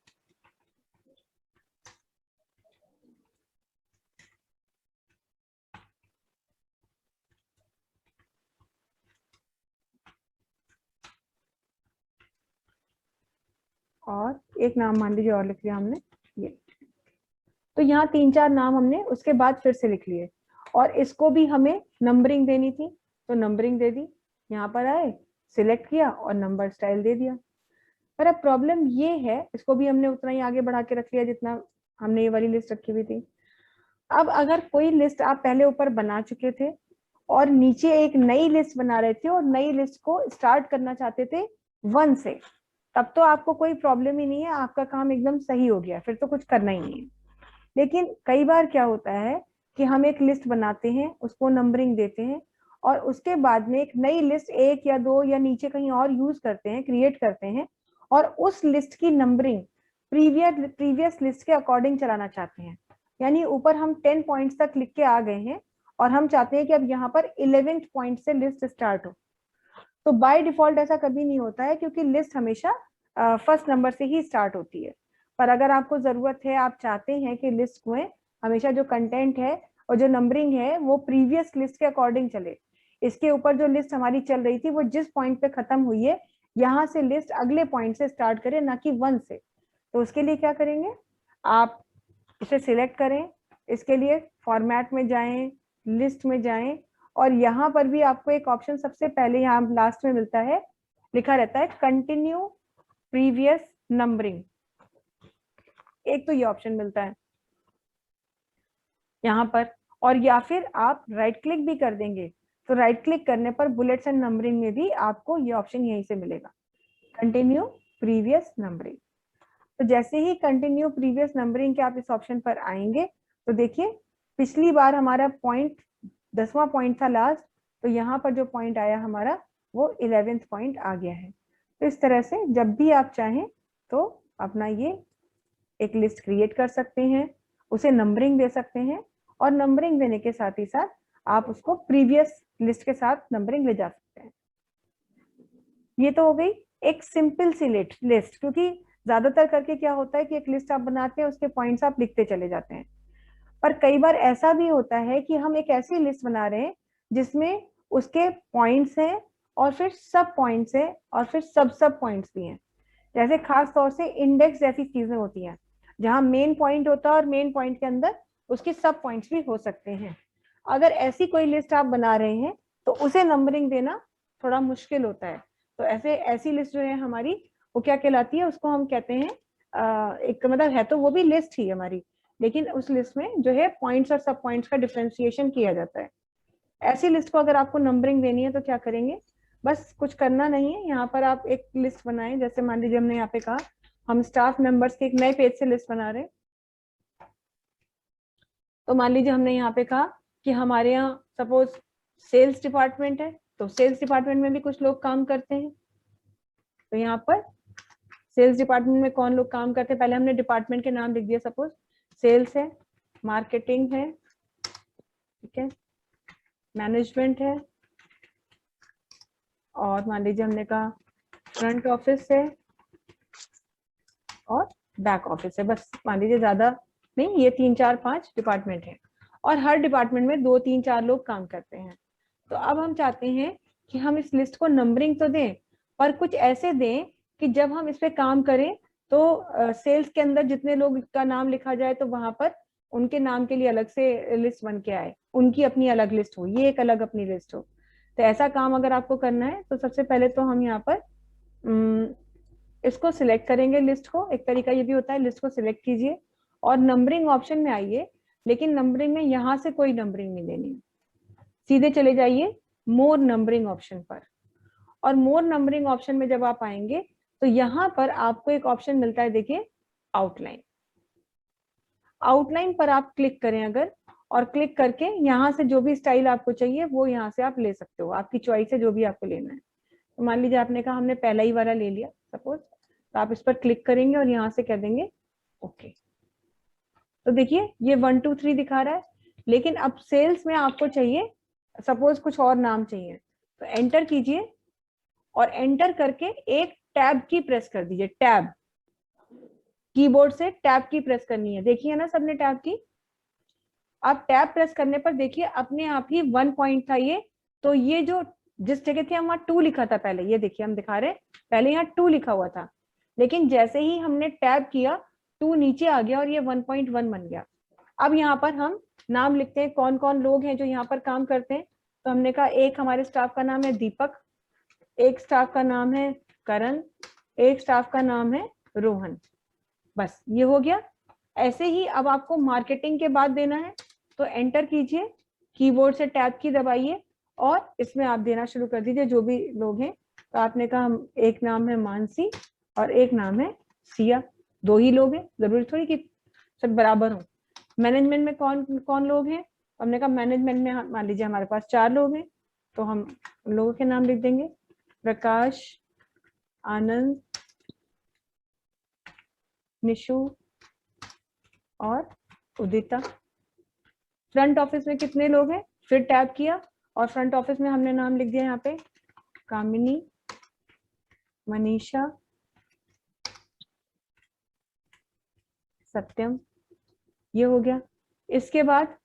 और एक नाम मान लीजिए और लिख लिया हमने ये। तो यहाँ 3-4 नाम हमने उसके बाद फिर से लिख लिए, और इसको भी हमें नंबरिंग देनी थी, तो नंबरिंग दे दी। यहाँ पर आए, सिलेक्ट किया और नंबर स्टाइल दे दिया। पर अब प्रॉब्लम ये है, इसको भी हमने उतना ही आगे बढ़ा के रख लिया जितना हमने ये वाली लिस्ट रखी हुई थी। अब अगर कोई लिस्ट आप पहले ऊपर बना चुके थे और नीचे एक नई लिस्ट बना रहे थे, और नई लिस्ट को स्टार्ट करना चाहते थे 1 से, तब तो आपको कोई प्रॉब्लम ही नहीं है, आपका काम एकदम सही हो गया, फिर तो कुछ करना ही नहीं है। लेकिन कई बार क्या होता है कि हम एक लिस्ट बनाते हैं, उसको नंबरिंग देते हैं, और उसके बाद में एक नई लिस्ट 1 या 2 या नीचे कहीं और यूज करते हैं, क्रिएट करते हैं, और उस लिस्ट की नंबरिंग प्रीवियस लिस्ट के अकॉर्डिंग चलाना चाहते हैं। यानी ऊपर हम 10 पॉइंट्स तक लिख के आ गए हैं, और हम चाहते हैं कि अब यहाँ पर 11th पॉइंट से लिस्ट स्टार्ट हो। तो बाय डिफॉल्ट ऐसा कभी नहीं होता है, क्योंकि लिस्ट हमेशा फर्स्ट नंबर से ही स्टार्ट होती है। पर अगर आपको जरूरत है, आप चाहते हैं कि लिस्ट में हमेशा जो कंटेंट है और जो नंबरिंग है वो प्रीवियस लिस्ट के अकॉर्डिंग चले, इसके ऊपर जो लिस्ट हमारी चल रही थी वो जिस पॉइंट पे खत्म हुई है, यहाँ से लिस्ट अगले पॉइंट से स्टार्ट करे, ना कि 1 से। तो उसके लिए क्या करेंगे, आप इसे सिलेक्ट करें, इसके लिए फॉर्मेट में जाएं, लिस्ट में जाएं, और यहाँ पर भी आपको एक ऑप्शन सबसे पहले यहाँ लास्ट में मिलता है, लिखा रहता है कंटिन्यू प्रीवियस नंबरिंग। एक तो ये ऑप्शन मिलता है यहाँ पर, और या फिर आप राइट क्लिक भी कर देंगे, तो राइट क्लिक करने पर बुलेट्स एंड नंबरिंग में भी आपको ये ऑप्शन यहीं से मिलेगा, कंटिन्यू प्रीवियस नंबरिंग। तो जैसे ही कंटिन्यू प्रीवियस नंबरिंग के आप इस ऑप्शन पर आएंगे, तो देखिए पिछली बार हमारा पॉइंट 10वां पॉइंट था लास्ट, तो यहाँ पर जो पॉइंट आया हमारा वो 11th पॉइंट आ गया है। तो इस तरह से जब भी आप चाहें तो अपना ये एक लिस्ट क्रिएट कर सकते हैं, उसे नंबरिंग दे सकते हैं, और नंबरिंग देने के साथ ही साथ आप उसको प्रीवियस लिस्ट के साथ नंबरिंग ले जा सकते हैं। ये तो हो गई एक सिंपल सी लिस्ट, क्योंकि ज्यादातर करके क्या होता है कि एक लिस्ट आप बनाते हैं, उसके पॉइंट्स आप लिखते चले जाते हैं। पर कई बार ऐसा भी होता है कि हम एक ऐसी लिस्ट बना रहे हैं जिसमें उसके पॉइंट्स हैं और फिर सब पॉइंट्स हैं और फिर सब सब पॉइंट्स भी हैं। जैसे खास तौर से इंडेक्स जैसी चीजें होती हैं जहां मेन पॉइंट होता है और मेन पॉइंट के अंदर उसके सब पॉइंट्स भी हो सकते हैं। अगर ऐसी कोई लिस्ट आप बना रहे हैं तो उसे नंबरिंग देना थोड़ा मुश्किल होता है। तो ऐसी लिस्ट जो है हमारी, वो क्या कहलाती है, उसको हम कहते हैं एक मतलब है तो वो भी लिस्ट ही हमारी, लेकिन उस लिस्ट में जो है पॉइंट्स और सब पॉइंट्स का डिफरेंशिएशन किया जाता है। ऐसी लिस्ट को अगर आपको नंबरिंग देनी है तो क्या करेंगे, बस कुछ करना नहीं है, यहाँ पर आप एक लिस्ट बनाएं। जैसे मान लीजिए हमने यहाँ पे कहा हम स्टाफ मेंबर्स के एक नए पेज से लिस्ट बना रहे हैं, तो मान लीजिए हमने यहाँ पे कहा कि हमारे यहाँ सपोज सेल्स डिपार्टमेंट है, तो सेल्स डिपार्टमेंट में भी कुछ लोग काम करते हैं। तो यहाँ पर सेल्स डिपार्टमेंट में कौन लोग काम करते हैं, पहले हमने डिपार्टमेंट के नाम लिख दिया, सपोज सेल्स है, मार्केटिंग है, ठीक है, मैनेजमेंट है, और मान लीजिए हमने कहा फ्रंट ऑफिस है और बैक ऑफिस है। बस मान लीजिए ज्यादा नहीं, ये 3 4 5 डिपार्टमेंट है और हर डिपार्टमेंट में 2 3 4 लोग काम करते हैं। तो अब हम चाहते हैं कि हम इस लिस्ट को नंबरिंग तो दें, पर कुछ ऐसे दें कि जब हम इस पे काम करें तो सेल्स के अंदर जितने लोग का नाम लिखा जाए तो वहां पर उनके नाम के लिए अलग से लिस्ट बन के आए, उनकी अपनी अलग लिस्ट हो, ये एक अलग अपनी लिस्ट हो। तो ऐसा काम अगर आपको करना है तो सबसे पहले तो हम यहाँ पर इसको सिलेक्ट करेंगे लिस्ट को। एक तरीका ये भी होता है, लिस्ट को सिलेक्ट कीजिए और नंबरिंग ऑप्शन में आइए, लेकिन नंबरिंग में यहाँ से कोई नंबरिंग नहीं देनी है, सीधे चले जाइए मोर नंबरिंग ऑप्शन पर। और मोर नंबरिंग ऑप्शन में जब आप आएंगे तो यहाँ पर आपको एक ऑप्शन मिलता है, देखिए आउटलाइन। आउटलाइन पर आप क्लिक करें अगर, और क्लिक करके यहाँ से जो भी स्टाइल आपको चाहिए वो यहाँ से आप ले सकते हो, आपकी चॉइस है जो भी आपको लेना है। तो मान लीजिए आपने कहा हमने पहला ही वाला ले लिया सपोज, तो आप इस पर क्लिक करेंगे और यहाँ से कह देंगे ओके। तो देखिए ये 1 2 3 दिखा रहा है, लेकिन अब सेल्स में आपको चाहिए सपोज कुछ और नाम चाहिए, तो एंटर कीजिए और एंटर करके एक टैब की प्रेस कर दीजिए। टैब कीबोर्ड से टैब की प्रेस करनी है, देखिए ना सबने टैब की। आप टैब प्रेस करने पर देखिए अपने आप ही 1 पॉइंट था ये, तो ये जो जिस जगह थे हम वहां 2 लिखा था पहले, ये देखिए हम दिखा रहे हैं पहले यहाँ 2 लिखा हुआ था, लेकिन जैसे ही हमने टैब किया 2 नीचे आ गया और ये 1.1 बन गया। अब यहाँ पर हम नाम लिखते हैं कौन कौन लोग हैं जो यहाँ पर काम करते हैं। तो हमने कहा एक हमारे स्टाफ का नाम है दीपक, एक स्टाफ का नाम है करण, एक स्टाफ का नाम है रोहन। बस ये हो गया। ऐसे ही अब आपको मार्केटिंग के बाद देना है, तो एंटर कीजिए, कीबोर्ड से टैब की दबाइए और इसमें आप देना शुरू कर दीजिए जो भी लोग हैं। तो आपने कहा हम एक नाम है मानसी और एक नाम है सिया, 2 ही लोग हैं, जरूरी थोड़ी कि सब बराबर हो। मैनेजमेंट में कौन कौन लोग हैं, हमने कहा मैनेजमेंट में मान लीजिए हमारे पास 4 लोग हैं, तो हम उन लोगों के नाम लिख देंगे प्रकाश, आनंद, निशु और उदिता। फ्रंट ऑफिस में कितने लोग हैं, फिर टैब किया और फ्रंट ऑफिस में हमने नाम लिख दिया यहाँ पे कामिनी, मनीषा, सत्यम, ये हो गया। इसके बाद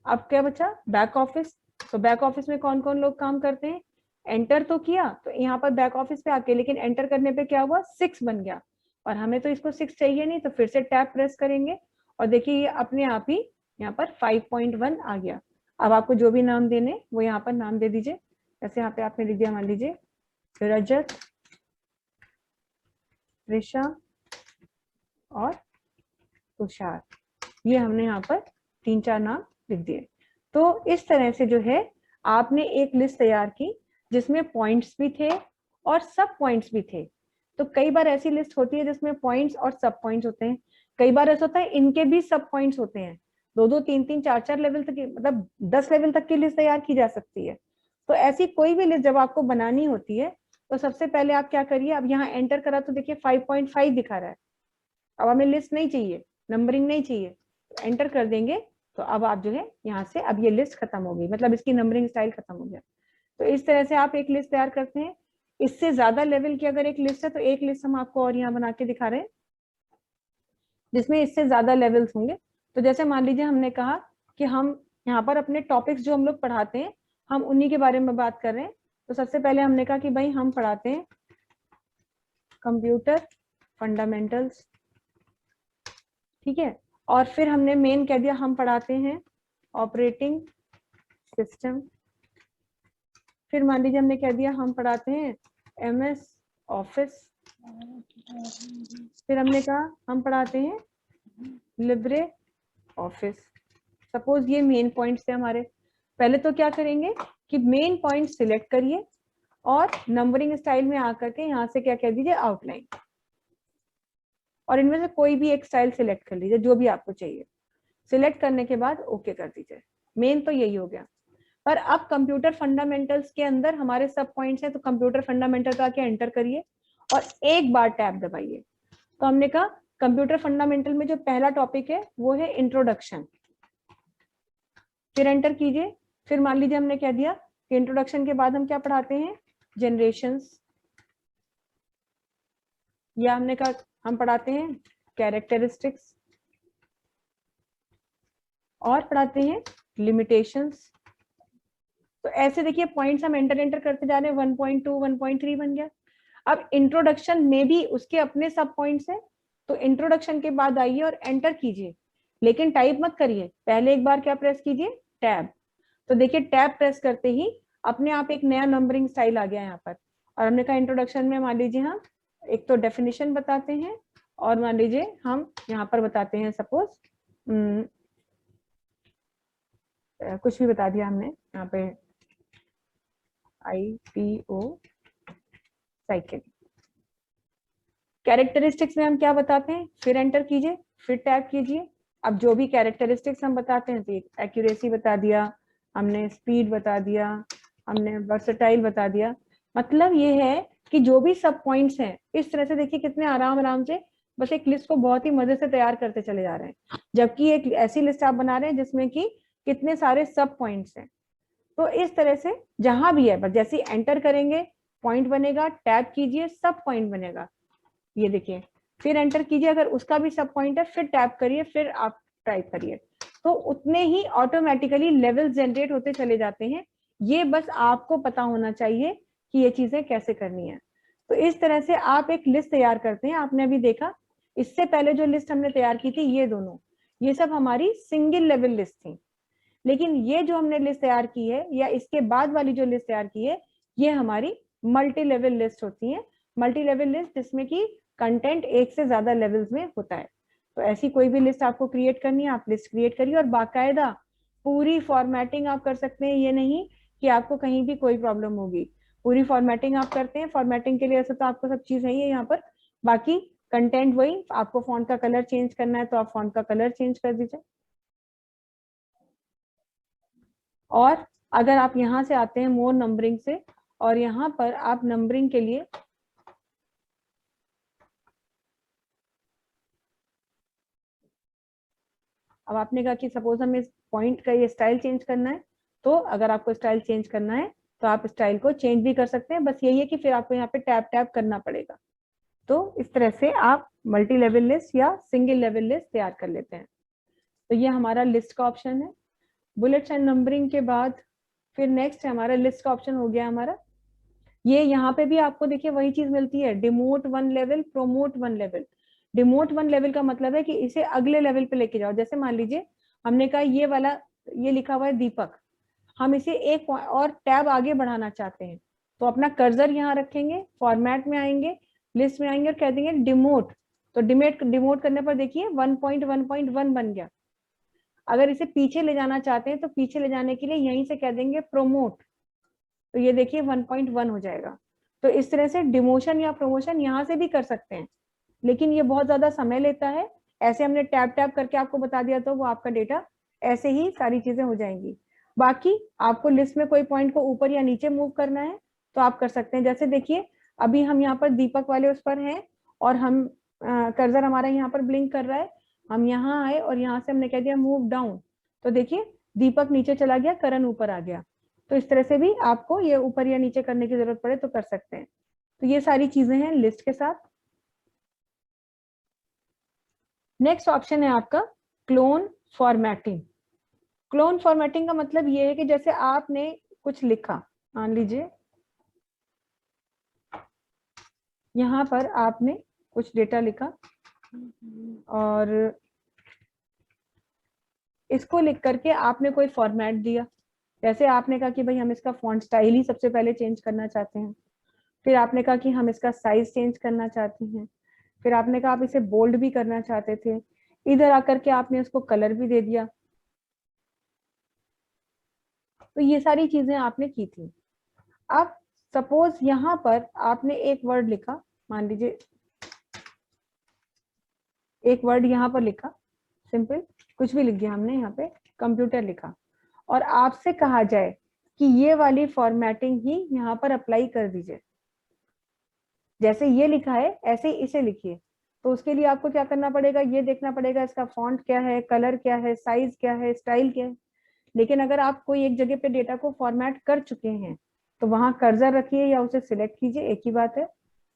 अब क्या बचा, बैक ऑफिस। तो बैक ऑफिस में कौन कौन लोग काम करते हैं, एंटर तो किया, तो यहाँ पर बैक ऑफिस पे आके लेकिन एंटर करने पे क्या हुआ 6 बन गया, और हमें तो इसको 6 चाहिए नहीं, तो फिर से टैब प्रेस करेंगे और देखिए ये अपने आप ही यहाँ पर 5.1 आ गया। अब आपको जो भी नाम देने वो यहाँ पर नाम दे दीजिए। जैसे यहाँ पे आपने लिख दिया मान लीजिए रजत, ऋषा और तुषार, ये हमने यहाँ पर 3 4 नाम लिख दिए। तो इस तरह से जो है आपने एक लिस्ट तैयार की जिसमें पॉइंट्स भी थे और सब पॉइंट्स भी थे। तो कई बार ऐसी लिस्ट होती है जिसमें पॉइंट्स और सब पॉइंट्स होते हैं, कई बार ऐसा होता है इनके भी सब पॉइंट्स होते हैं। 2 2 3 3 4 4 लेवल तक मतलब 10 लेवल तक की लिस्ट तैयार की जा सकती है। तो ऐसी कोई भी लिस्ट जब आपको बनानी होती है तो सबसे पहले आप क्या करिए, अब यहाँ एंटर करा तो देखिए 5.5 दिखा रहा है। अब हमें लिस्ट नहीं चाहिए, नंबरिंग नहीं चाहिए, तो एंटर कर देंगे। तो अब आप जो है यहाँ से अब ये लिस्ट खत्म हो गई, मतलब इसकी नंबरिंग स्टाइल खत्म हो गया। तो इस तरह से आप एक लिस्ट तैयार करते हैं। इससे ज्यादा लेवल की अगर एक लिस्ट है तो एक लिस्ट हम आपको और यहाँ बना के दिखा रहे हैं जिसमें इससे ज्यादा लेवल्स होंगे। तो जैसे मान लीजिए हमने कहा कि हम यहाँ पर अपने टॉपिक्स जो हम लोग पढ़ाते हैं हम उन्हीं के बारे में बात कर रहे हैं। तो सबसे पहले हमने कहा कि भाई हम पढ़ाते हैं कंप्यूटर फंडामेंटल्स, ठीक है। और फिर हमने मेन कह दिया हम पढ़ाते हैं ऑपरेटिंग सिस्टम। फिर मान लीजिए हमने कह दिया हम पढ़ाते हैं MS ऑफिस। फिर हमने कहा हम पढ़ाते हैं लिब्रे ऑफिस। सपोज ये मेन पॉइंट्स थे हमारे। पहले तो क्या करेंगे कि मेन पॉइंट सिलेक्ट करिए और नंबरिंग स्टाइल में आकर के यहाँ से क्या कह दीजिए आउटलाइन, और इनमें से कोई भी एक स्टाइल सिलेक्ट कर लीजिए जो भी आपको चाहिए। सिलेक्ट करने के बाद ओके कर दीजिए। मेन तो यही हो गया। पर अब कंप्यूटर फंडामेंटल्स के अंदर हमारे सब पॉइंट्स हैं, तो कंप्यूटर फंडामेंटल का क्या एंटर करिए और एक बार टैब दबाइए। तो हमने कहा कंप्यूटर फंडामेंटल में जो पहला टॉपिक है वो है इंट्रोडक्शन। फिर एंटर कीजिए। फिर मान लीजिए हमने कह दिया कि इंट्रोडक्शन के बाद हम क्या पढ़ाते हैं जनरेशंस, या हमने कहा हम पढ़ाते हैं कैरेक्टरिस्टिक्स और पढ़ाते हैं लिमिटेशंस। तो ऐसे देखिए पॉइंट्स हम एंटर करते जा रहे हैं। 1.2 1.3 बन गया। अब इंट्रोडक्शन में भी उसके अपने सब पॉइंट्स हैं, तो इंट्रोडक्शन के बाद आइए और एंटर कीजिए, लेकिन टाइप मत करिए, पहले एक बार क्या प्रेस कीजिए टैब। तो देखिए टैब प्रेस करते ही अपने आप एक नया नंबरिंग स्टाइल आ गया यहाँ पर। और हमने कहा इंट्रोडक्शन में मान लीजिए हम एक तो डेफिनेशन बताते हैं और मान लीजिए हम यहाँ पर बताते हैं सपोज कुछ भी बता दिया हमने यहाँ पे IPO साइकिल। कैरेक्टरिस्टिक्स में हम क्या बताते हैं, फिर एंटर कीजिए, फिर टैब कीजिए। अब जो भी कैरेक्टरिस्टिक्स हम बताते हैं, तो एक्यूरेसी बता दिया हमने, स्पीड बता दिया हमने, वर्सेटाइल बता दिया। मतलब ये है कि जो भी सब पॉइंट्स हैं, इस तरह से देखिए कितने आराम आराम से बस एक लिस्ट को बहुत ही मजे से तैयार करते चले जा रहे हैं, जबकि एक ऐसी लिस्ट आप बना रहे हैं जिसमें कि कितने सारे सब पॉइंट्स हैं। तो इस तरह से जहां भी है बस जैसे एंटर करेंगे पॉइंट बनेगा, टैब कीजिए सब पॉइंट बनेगा। ये देखिए फिर एंटर कीजिए, अगर उसका भी सब पॉइंट है फिर टैप करिए, फिर आप टाइप करिए, तो उतने ही ऑटोमेटिकली लेवल जनरेट होते चले जाते हैं। ये बस आपको पता होना चाहिए कि ये चीजें कैसे करनी है। तो इस तरह से आप एक लिस्ट तैयार करते हैं। आपने अभी देखा इससे पहले जो लिस्ट हमने तैयार की थी ये दोनों, ये सब हमारी सिंगल लेवल लिस्ट थी, लेकिन ये जो हमने लिस्ट तैयार की है या इसके बाद वाली जो लिस्ट तैयार की है ये हमारी मल्टी लेवल लिस्ट होती है। मल्टी लेवल लिस्ट जिसमें कि कंटेंट एक से ज्यादा लेवल्स में होता है। तो ऐसी कोई भी लिस्ट आपको क्रिएट करनी है, आप लिस्ट क्रिएट करिए और बाकायदा पूरी फॉर्मेटिंग आप कर सकते हैं। ये नहीं कि आपको कहीं भी कोई प्रॉब्लम होगी, पूरी फॉर्मेटिंग आप करते हैं। फॉर्मेटिंग के लिए ऐसा तो आपको सब चीज है ही यहाँ पर, बाकी कंटेंट वही, आपको फॉन्ट का कलर चेंज करना है तो आप फॉन्ट का कलर चेंज कर दीजिए। और अगर आप यहाँ से आते हैं मोर नंबरिंग से, और यहाँ पर आप नंबरिंग के लिए अब आपने कहा कि सपोज हमें इस पॉइंट का ये स्टाइल चेंज करना है, तो अगर आपको स्टाइल चेंज करना है तो आप स्टाइल को चेंज भी कर सकते हैं। बस यही है कि फिर आपको यहाँ पे टैप टैप करना पड़ेगा। तो इस तरह से आप मल्टी लेवल लिस्ट या सिंगल लेवल लिस्ट तैयार कर लेते हैं। तो ये हमारा लिस्ट का ऑप्शन है। बुलेट्स एंड नंबरिंग के बाद फिर नेक्स्ट है हमारा लिस्ट का ऑप्शन हो गया हमारा। ये यहाँ पे भी आपको देखिए वही चीज मिलती है, demote one level, promote one level. Demote one level का मतलब है कि इसे अगले लेवल पे लेके जाओ। जैसे मान लीजिए हमने कहा ये वाला, ये लिखा हुआ है दीपक, हम इसे एक और टैब आगे बढ़ाना चाहते हैं, तो अपना कर्सर यहाँ रखेंगे, फॉर्मेट में आएंगे, लिस्ट में आएंगे और कह देंगे डिमोट। तो डिमोट करने पर देखिए 1.1.1 बन गया। अगर इसे पीछे ले जाना चाहते हैं तो पीछे ले जाने के लिए यहीं से कह देंगे प्रोमोट, तो ये देखिए 1.1 हो जाएगा। तो इस तरह से डिमोशन या प्रमोशन यहाँ से भी कर सकते हैं, लेकिन ये बहुत ज्यादा समय लेता है। ऐसे हमने टैप टैप करके आपको बता दिया तो वो आपका डेटा ऐसे ही सारी चीजें हो जाएंगी। बाकी आपको लिस्ट में कोई पॉइंट को ऊपर या नीचे मूव करना है तो आप कर सकते हैं। जैसे देखिए अभी हम यहाँ पर दीपक वाले उस पर हैं और हम कर्सर हमारा यहाँ पर ब्लिंक कर रहा है, हम यहाँ आए और यहाँ से हमने कह दिया मूव डाउन, तो देखिए दीपक नीचे चला गया, करण ऊपर आ गया। तो इस तरह से भी आपको ये ऊपर या नीचे करने की जरूरत पड़े तो कर सकते हैं। तो ये सारी चीजें हैं लिस्ट के साथ। नेक्स्ट ऑप्शन है आपका क्लोन फॉर्मेटिंग। क्लोन फॉर्मेटिंग का मतलब ये है कि जैसे आपने कुछ लिखा, मान लीजिए यहाँ पर आपने कुछ डेटा लिखा और इसको लिख करके आपने कोई फॉर्मेट दिया। जैसे आपने कहा कि भाई हम इसका फॉन्ट स्टाइल ही सबसे पहले चेंज करना चाहते हैं, फिर आपने कहा कि हम इसका साइज चेंज करना चाहते हैं, फिर आपने कहा आप इसे बोल्ड भी करना चाहते थे, इधर आकर के आपने उसको कलर भी दे दिया। तो ये सारी चीजें आपने की थी। अब सपोज यहाँ पर आपने एक वर्ड लिखा, मान लीजिए एक वर्ड यहाँ पर लिखा, सिंपल कुछ भी लिख दिया हमने, यहाँ पे कंप्यूटर लिखा, और आपसे कहा जाए कि ये वाली फॉर्मेटिंग ही यहाँ पर अप्लाई कर दीजिए, जैसे ये लिखा है ऐसे ही इसे लिखिए। तो उसके लिए आपको क्या करना पड़ेगा, ये देखना पड़ेगा इसका फॉन्ट क्या है, कलर क्या है, साइज क्या है, स्टाइल क्या है। लेकिन अगर आप कोई एक जगह पे डेटा को फॉर्मेट कर चुके हैं तो वहां कर्सर रखिए या उसे सिलेक्ट कीजिए, एक ही बात है।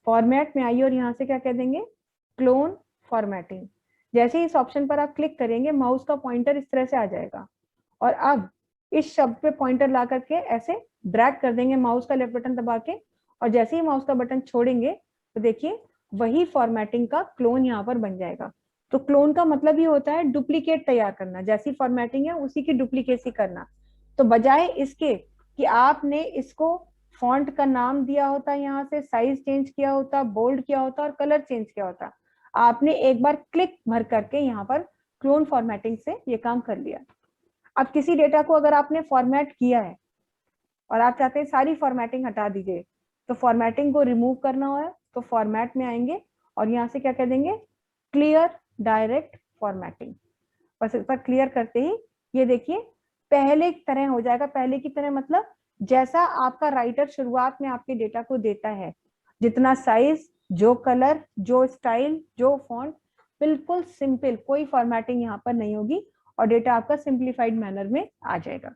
फॉर्मेट में आइए और यहाँ से क्या कह देंगे, क्लोन फॉर्मेटिंग। जैसे ही इस ऑप्शन पर आप क्लिक करेंगे माउस का पॉइंटर इस तरह से आ जाएगा, और अब इस शब्द पे पॉइंटर ला करके ऐसे ड्रैग कर देंगे माउस का लेफ्ट बटन दबा के, और जैसे ही माउस का बटन छोड़ेंगे तो देखिए वही फॉर्मेटिंग का क्लोन यहाँ पर बन जाएगा। तो क्लोन का मतलब ये होता है डुप्लीकेट तैयार करना, जैसी फॉर्मेटिंग है उसी की डुप्लीकेसी करना। तो बजाय इसके कि आपने इसको फॉन्ट का नाम दिया होता, यहाँ से साइज चेंज किया होता, बोल्ड किया होता और कलर चेंज किया होता, आपने एक बार क्लिक भर करके यहाँ पर क्लोन फॉर्मेटिंग से ये काम कर लिया। अब किसी डेटा को अगर आपने फॉर्मेट किया है और आप चाहते हैं सारी फॉर्मेटिंग हटा दीजिए, तो फॉर्मेटिंग को रिमूव करना हो तो फॉर्मेट में आएंगे और यहाँ से क्या कह देंगे, क्लियर डायरेक्ट फॉर्मेटिंग। बस इस पर क्लियर करते ही ये देखिए पहले की तरह हो जाएगा। पहले की तरह मतलब जैसा आपका राइटर शुरुआत में आपके डेटा को देता है, जितना साइज, जो कलर, जो स्टाइल, जो फॉन्ट, बिल्कुल सिंपल, कोई फॉर्मेटिंग यहाँ पर नहीं होगी और डेटा आपका सिंप्लीफाइड मैनर में आ जाएगा।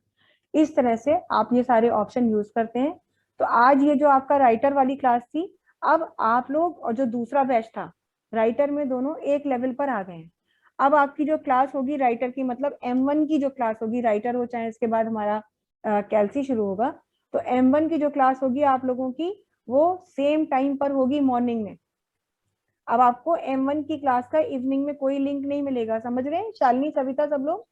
इस तरह से आप ये सारे ऑप्शन यूज करते हैं। तो आज ये जो आपका राइटर वाली क्लास थी, अब आप लोग और जो दूसरा बैच था राइटर में दोनों एक लेवल पर आ गए हैं। अब आपकी जो क्लास होगी राइटर की, मतलब M1 की जो क्लास होगी, राइटर हो चाहे इसके बाद हमारा कैल्सी शुरू होगा, तो M1 की जो क्लास होगी आप लोगों की वो सेम टाइम पर होगी, मॉर्निंग में। अब आपको M1 की क्लास का इवनिंग में कोई लिंक नहीं मिलेगा, समझ रहे हैं शालिनी, सविता, सब लोग?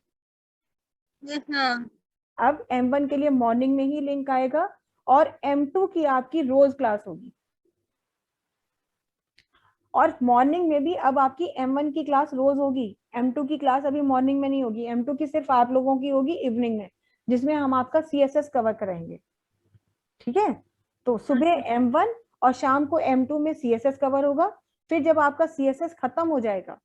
हाँ। अब M1 के लिए मॉर्निंग में ही लिंक आएगा और M2 की आपकी रोज क्लास होगी। और मॉर्निंग में भी अब आपकी M1 की क्लास रोज होगी, M2 की क्लास अभी मॉर्निंग में नहीं होगी। M2 की सिर्फ आप लोगों की होगी इवनिंग में, जिसमें हम आपका CSS कवर करेंगे। ठीक है, तो सुबह M1 और शाम को M2 में CSS कवर होगा। फिर जब आपका CSS खत्म हो जाएगा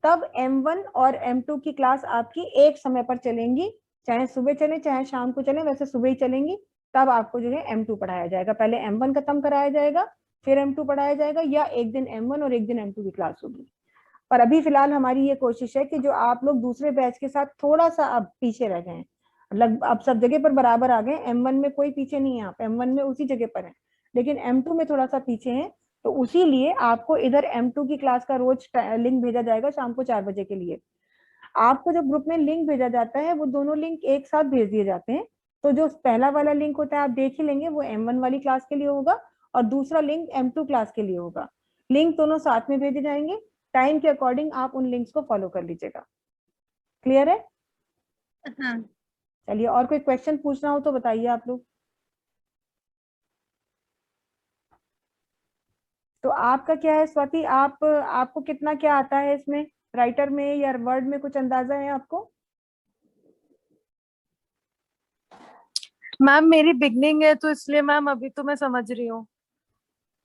तब M1 और M2 की क्लास आपकी एक समय पर चलेंगी, चाहे सुबह चले चाहे शाम को चले, वैसे सुबह ही चलेंगी। तब आपको जो है M2 पढ़ाया जाएगा, पहले M1 खत्म कराया जाएगा फिर M2 पढ़ाया जाएगा, या एक दिन M1 और एक दिन M2 की क्लास होगी। पर अभी फिलहाल हमारी ये कोशिश है कि जो आप लोग दूसरे बैच के साथ थोड़ा सा अब पीछे रह गए हैं, मतलब अब सब जगह पर बराबर आ गए, M1 में कोई पीछे नहीं है, आप M1 में उसी जगह पर है, लेकिन M2 में थोड़ा सा पीछे है। तो उसी लिए आपको इधर M2 की क्लास का रोज लिंक भेजा जाएगा शाम को 4 बजे के लिए। आपको जो ग्रुप में लिंक भेजा जाता है वो दोनों लिंक एक साथ भेज दिए जाते हैं। तो जो पहला वाला लिंक होता है आप देख ही लेंगे, वो M1 वाली क्लास के लिए होगा और दूसरा लिंक M2 क्लास के लिए होगा। लिंक दोनों साथ में भेजे जाएंगे, टाइम के अकॉर्डिंग आप उन लिंक्स को फॉलो कर लीजिएगा। क्लियर है? हाँ चलिए, और कोई क्वेश्चन पूछना हो तो बताइए आप लोग। तो आपका क्या है स्वाति, आप आपको कितना क्या आता है इसमें, राइटर में या वर्ड में, कुछ अंदाजा है आपको? मैम मेरी बिगनिंग है तो इसलिए मैम अभी तो मैं समझ रही हूँ।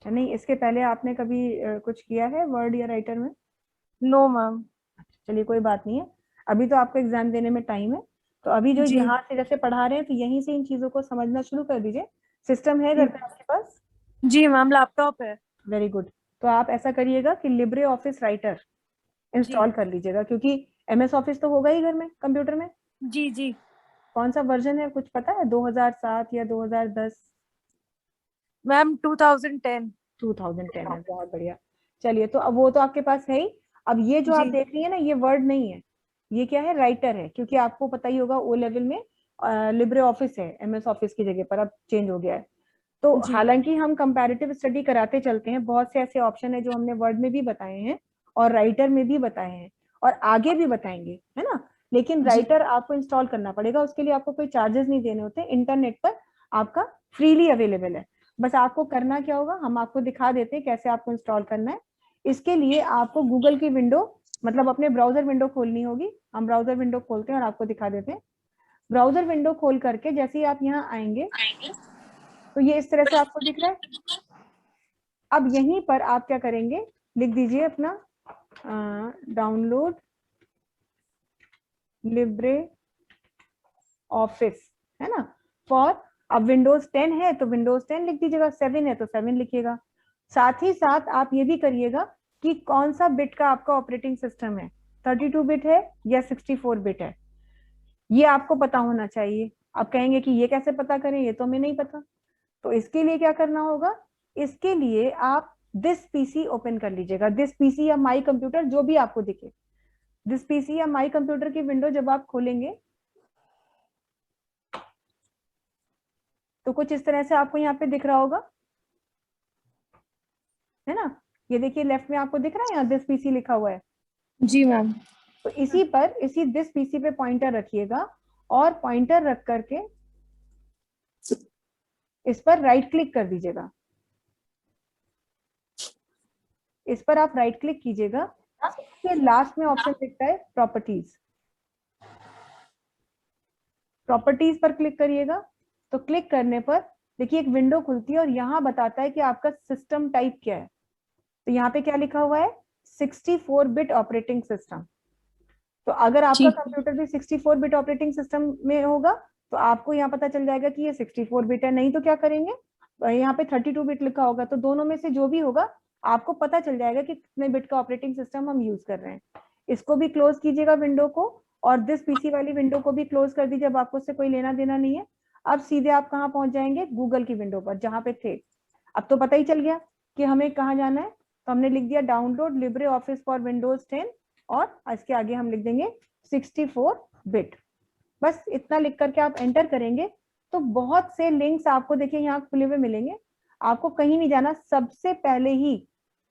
नहीं, इसके पहले आपने कभी कुछ किया है वर्ड या राइटर में? No ma'am. चलिए कोई बात नहीं है, अभी तो आपको एग्जाम देने में टाइम है। तो अभी जो जी यहाँ से जैसे पढ़ा रहे हैं तो यहीं से इन चीजों को समझना शुरू कर दीजिए। सिस्टम है घर जी पे आपके पास? जी मैम, लैपटॉप है। Very good. तो आप ऐसा करिएगा कि लिब्रे ऑफिस राइटर जी इंस्टॉल कर लीजिएगा, क्योंकि MS ऑफिस तो होगा ही घर में कंप्यूटर में। जी जी कौन सा वर्जन है कुछ पता है, 2007 या 2010? मैम 2010। 2010 है, बहुत बढ़िया। चलिए, तो अब वो तो आपके पास है ही। अब ये जो आप जी देख रही है ना, ये वर्ड नहीं है, ये क्या है, राइटर है, क्योंकि आपको पता ही होगा ओ लेवल में लिब्रे ऑफिस है, MS ऑफिस की जगह पर अब चेंज हो गया है। तो जी हालांकि हम कंपैरेटिव स्टडी कराते चलते हैं, बहुत से ऐसे ऑप्शन है जो हमने वर्ड में भी बताए हैं और राइटर में भी बताए हैं और आगे भी बताएंगे, है ना। लेकिन जी राइटर आपको इंस्टॉल करना पड़ेगा, उसके लिए आपको कोई चार्जेस नहीं देने होते, इंटरनेट पर आपका फ्रीली अवेलेबल है। बस आपको करना क्या होगा, हम आपको दिखा देते हैं कैसे आपको इंस्टॉल करना है। इसके लिए आपको गूगल की विंडो, मतलब अपने ब्राउजर विंडो खोलनी होगी। हम ब्राउजर विंडो खोलते हैं और आपको दिखा देते हैं। ब्राउजर विंडो खोल करके जैसे ही आप यहाँ आएंगे तो ये इस तरह से आपको दिख रहा है। अब यहीं पर आप क्या करेंगे, लिख दीजिए अपना डाउनलोड लिब्रे ऑफिस, है ना, फॉर। अब विंडोज 10 है तो विंडोज 10 लिख दीजिएगा, 7 है तो 7 लिखिएगा। साथ ही साथ आप ये भी करिएगा कि कौन सा बिट का आपका ऑपरेटिंग सिस्टम है, 32 बिट है या 64 बिट है, ये आपको पता होना चाहिए। आप कहेंगे कि ये कैसे पता करें, ये तो हमें नहीं पता। तो इसके लिए क्या करना होगा, इसके लिए आप दिस पीसी ओपन कर लीजिएगा, दिस पीसी या माई कंप्यूटर, जो भी आपको दिखे। दिस पीसी या माई कंप्यूटर की विंडो जब आप खोलेंगे तो कुछ इस तरह से आपको यहाँ पे दिख रहा होगा, है ना। ये देखिए लेफ्ट में आपको दिख रहा है, यहाँ दिस पीसी लिखा हुआ है। जी मैम। तो इसी पर, इसी दिस पीसी पे पॉइंटर रखिएगा और पॉइंटर रख करके इस पर राइट क्लिक कर दीजिएगा। इस पर आप राइट क्लिक कीजिएगा, फिर लास्ट में ऑप्शन दिखता है प्रॉपर्टीज, प्रॉपर्टीज पर क्लिक करिएगा। तो क्लिक करने पर देखिए एक विंडो खुलती है और यहाँ बताता है कि आपका सिस्टम टाइप क्या है। तो यहाँ पे क्या लिखा हुआ है, 64 बिट ऑपरेटिंग सिस्टम। तो अगर आपका जी कंप्यूटर भी 64 बिट ऑपरेटिंग सिस्टम में होगा तो आपको यहाँ पता चल जाएगा कि ये 64 बिट है। नहीं तो क्या करेंगे, यहाँ पे 32 बिट लिखा होगा, तो दोनों में से जो भी होगा आपको पता चल जाएगा कि कितने बिट का ऑपरेटिंग सिस्टम हम यूज कर रहे हैं। इसको भी क्लोज कीजिएगा विंडो को, और दिस पीसी वाली विंडो को भी क्लोज कर दीजिए, अब आपको उससे कोई लेना देना नहीं है। अब सीधे आप कहाँ पहुंच जाएंगे, गूगल की विंडो पर जहां पे थे। अब तो पता ही चल गया कि हमें कहाँ जाना है, तो हमने लिख दिया download Libre office for Windows 10 और इसके आगे हम लिख देंगे 64 बिट। बस इतना लिख करके आप एंटर करेंगे तो बहुत से लिंक्स आपको देखिए यहाँ खुले हुए मिलेंगे। आपको कहीं नहीं जाना, सबसे पहले ही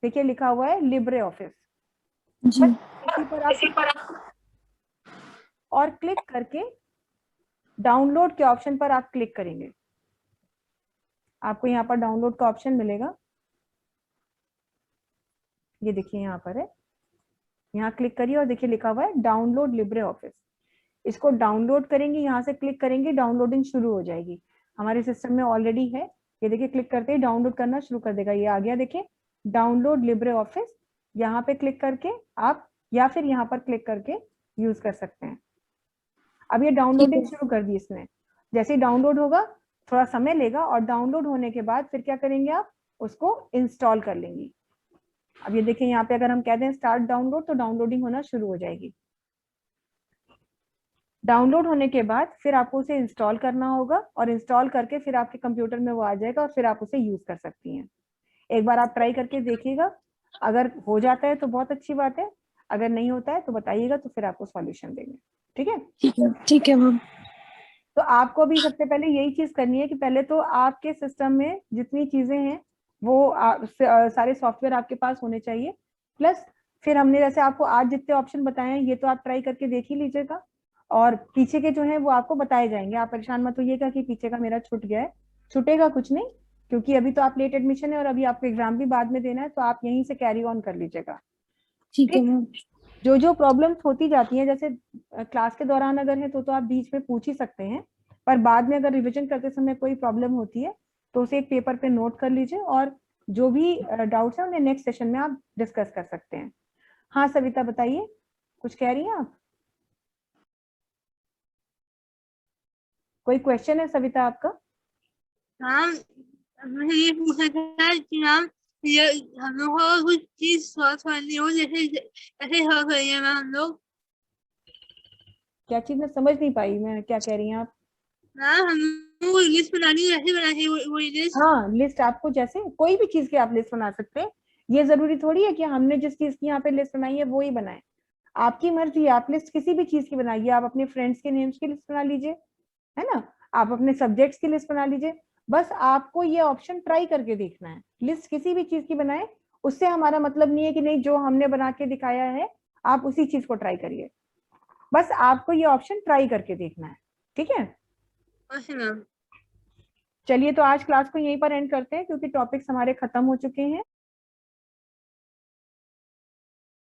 देखिए लिखा हुआ है लिब्रे ऑफिस, जी बस इसी पर आप और क्लिक करके डाउनलोड के ऑप्शन पर आप क्लिक करेंगे। आपको यहाँ पर डाउनलोड का ऑप्शन मिलेगा, ये देखिए यहाँ पर है, यहाँ क्लिक करिए और देखिए लिखा हुआ है डाउनलोड लिब्रे ऑफिस। इसको डाउनलोड करेंगे, यहाँ से क्लिक करेंगे, डाउनलोडिंग शुरू हो जाएगी। हमारे सिस्टम में ऑलरेडी है, ये देखिए क्लिक करते ही डाउनलोड करना शुरू कर देगा। ये आ गया देखिए डाउनलोड लिब्रे ऑफिस, यहाँ पे क्लिक करके आप या फिर यहाँ पर क्लिक करके यूज कर सकते हैं। अब ये ठीक डाउनलोडिंग है। शुरू कर दी इसने। जैसे ही डाउनलोड होगा, थोड़ा समय लेगा, और डाउनलोड होने के बाद फिर क्या करेंगे, आप उसको इंस्टॉल कर लेंगी। अब ये देखिए यहाँ पे अगर हम कहते हैं स्टार्ट डाउनलोड, तो डाउनलोडिंग होना शुरू हो जाएगी। डाउनलोड होने के बाद फिर आपको उसे इंस्टॉल करना होगा, और इंस्टॉल करके फिर आपके कंप्यूटर में वो आ जाएगा और फिर आप उसे यूज कर सकती हैं। एक बार आप ट्राई करके देखिएगा, अगर हो जाता है तो बहुत अच्छी बात है, अगर नहीं होता है तो बताइएगा, तो फिर आपको सॉल्यूशन देंगे। ठीक है। ठीक है मैम। तो आपको भी सबसे पहले यही चीज करनी है कि पहले तो आपके सिस्टम में जितनी चीजें हैं वो सारे सॉफ्टवेयर आपके पास होने चाहिए। प्लस फिर हमने जैसे आपको आज जितने ऑप्शन बताए हैं ये तो आप ट्राई करके देख ही लीजिएगा, और पीछे के जो है वो आपको बताए जाएंगे। आप परेशान मत होइएगा कि पीछे का मेरा छूट गया है, छूटेगा कुछ नहीं, क्योंकि अभी तो आप लेट एडमिशन है और अभी आपको एग्जाम भी बाद में देना है, तो आप यहीं से कैरी ऑन कर लीजिएगा। ठीक है ठीक। मैम। जो जो प्रॉब्लम्स होती जाती हैं, जैसे क्लास के दौरान अगर है तो आप बीच में पूछ ही सकते हैं, पर बाद में अगर रिवीजन करते समय कोई प्रॉब्लम होती है तो उसे एक पेपर पे नोट कर लीजिए, और जो भी डाउट्स है उन्हें नेक्स्ट सेशन में आप डिस्कस कर सकते हैं। हाँ सविता बताइए, कुछ कह रही हैं आप, कोई क्वेश्चन है सविता आपका? हाँ, मुझे ये पूछना था कि मैम ये हम लोग को कुछ चीज सॉल्व करनी हो, जैसे ऐसे सॉल्व करिए मैम हम लोग। क्या चीज मैं समझ नहीं पाई, मैं क्या कह रही हैं आप? मैम हम वो लिस्ट बनानी है, वैसे बनानी है वो लिस्ट। हाँ, लिस्ट आपको जैसे कोई भी चीज की आप लिस्ट बना सकते हैं। ये जरूरी थोड़ी है कि हमने जिस चीज की यहाँ पे लिस्ट बनाई है वो ही बनाए। आपकी मर्जी, आप लिस्ट किसी भी चीज की बनाइए। आप अपने फ्रेंड्स के नेम्स की लिस्ट बना लीजिए, है ना, आप अपने सब्जेक्ट्स की लिस्ट बना लीजिए। बस आपको ये ऑप्शन ट्राई करके देखना है। लिस्ट किसी भी चीज की बनाए, उससे हमारा मतलब नहीं है कि नहीं जो हमने बना के दिखाया है आप उसी चीज को ट्राई करिए। बस आपको ये ऑप्शन ट्राई करके देखना है, ठीक है। Okay ma'am. चलिए, तो आज क्लास को यहीं पर एंड करते हैं क्योंकि टॉपिक्स हमारे खत्म हो चुके हैं।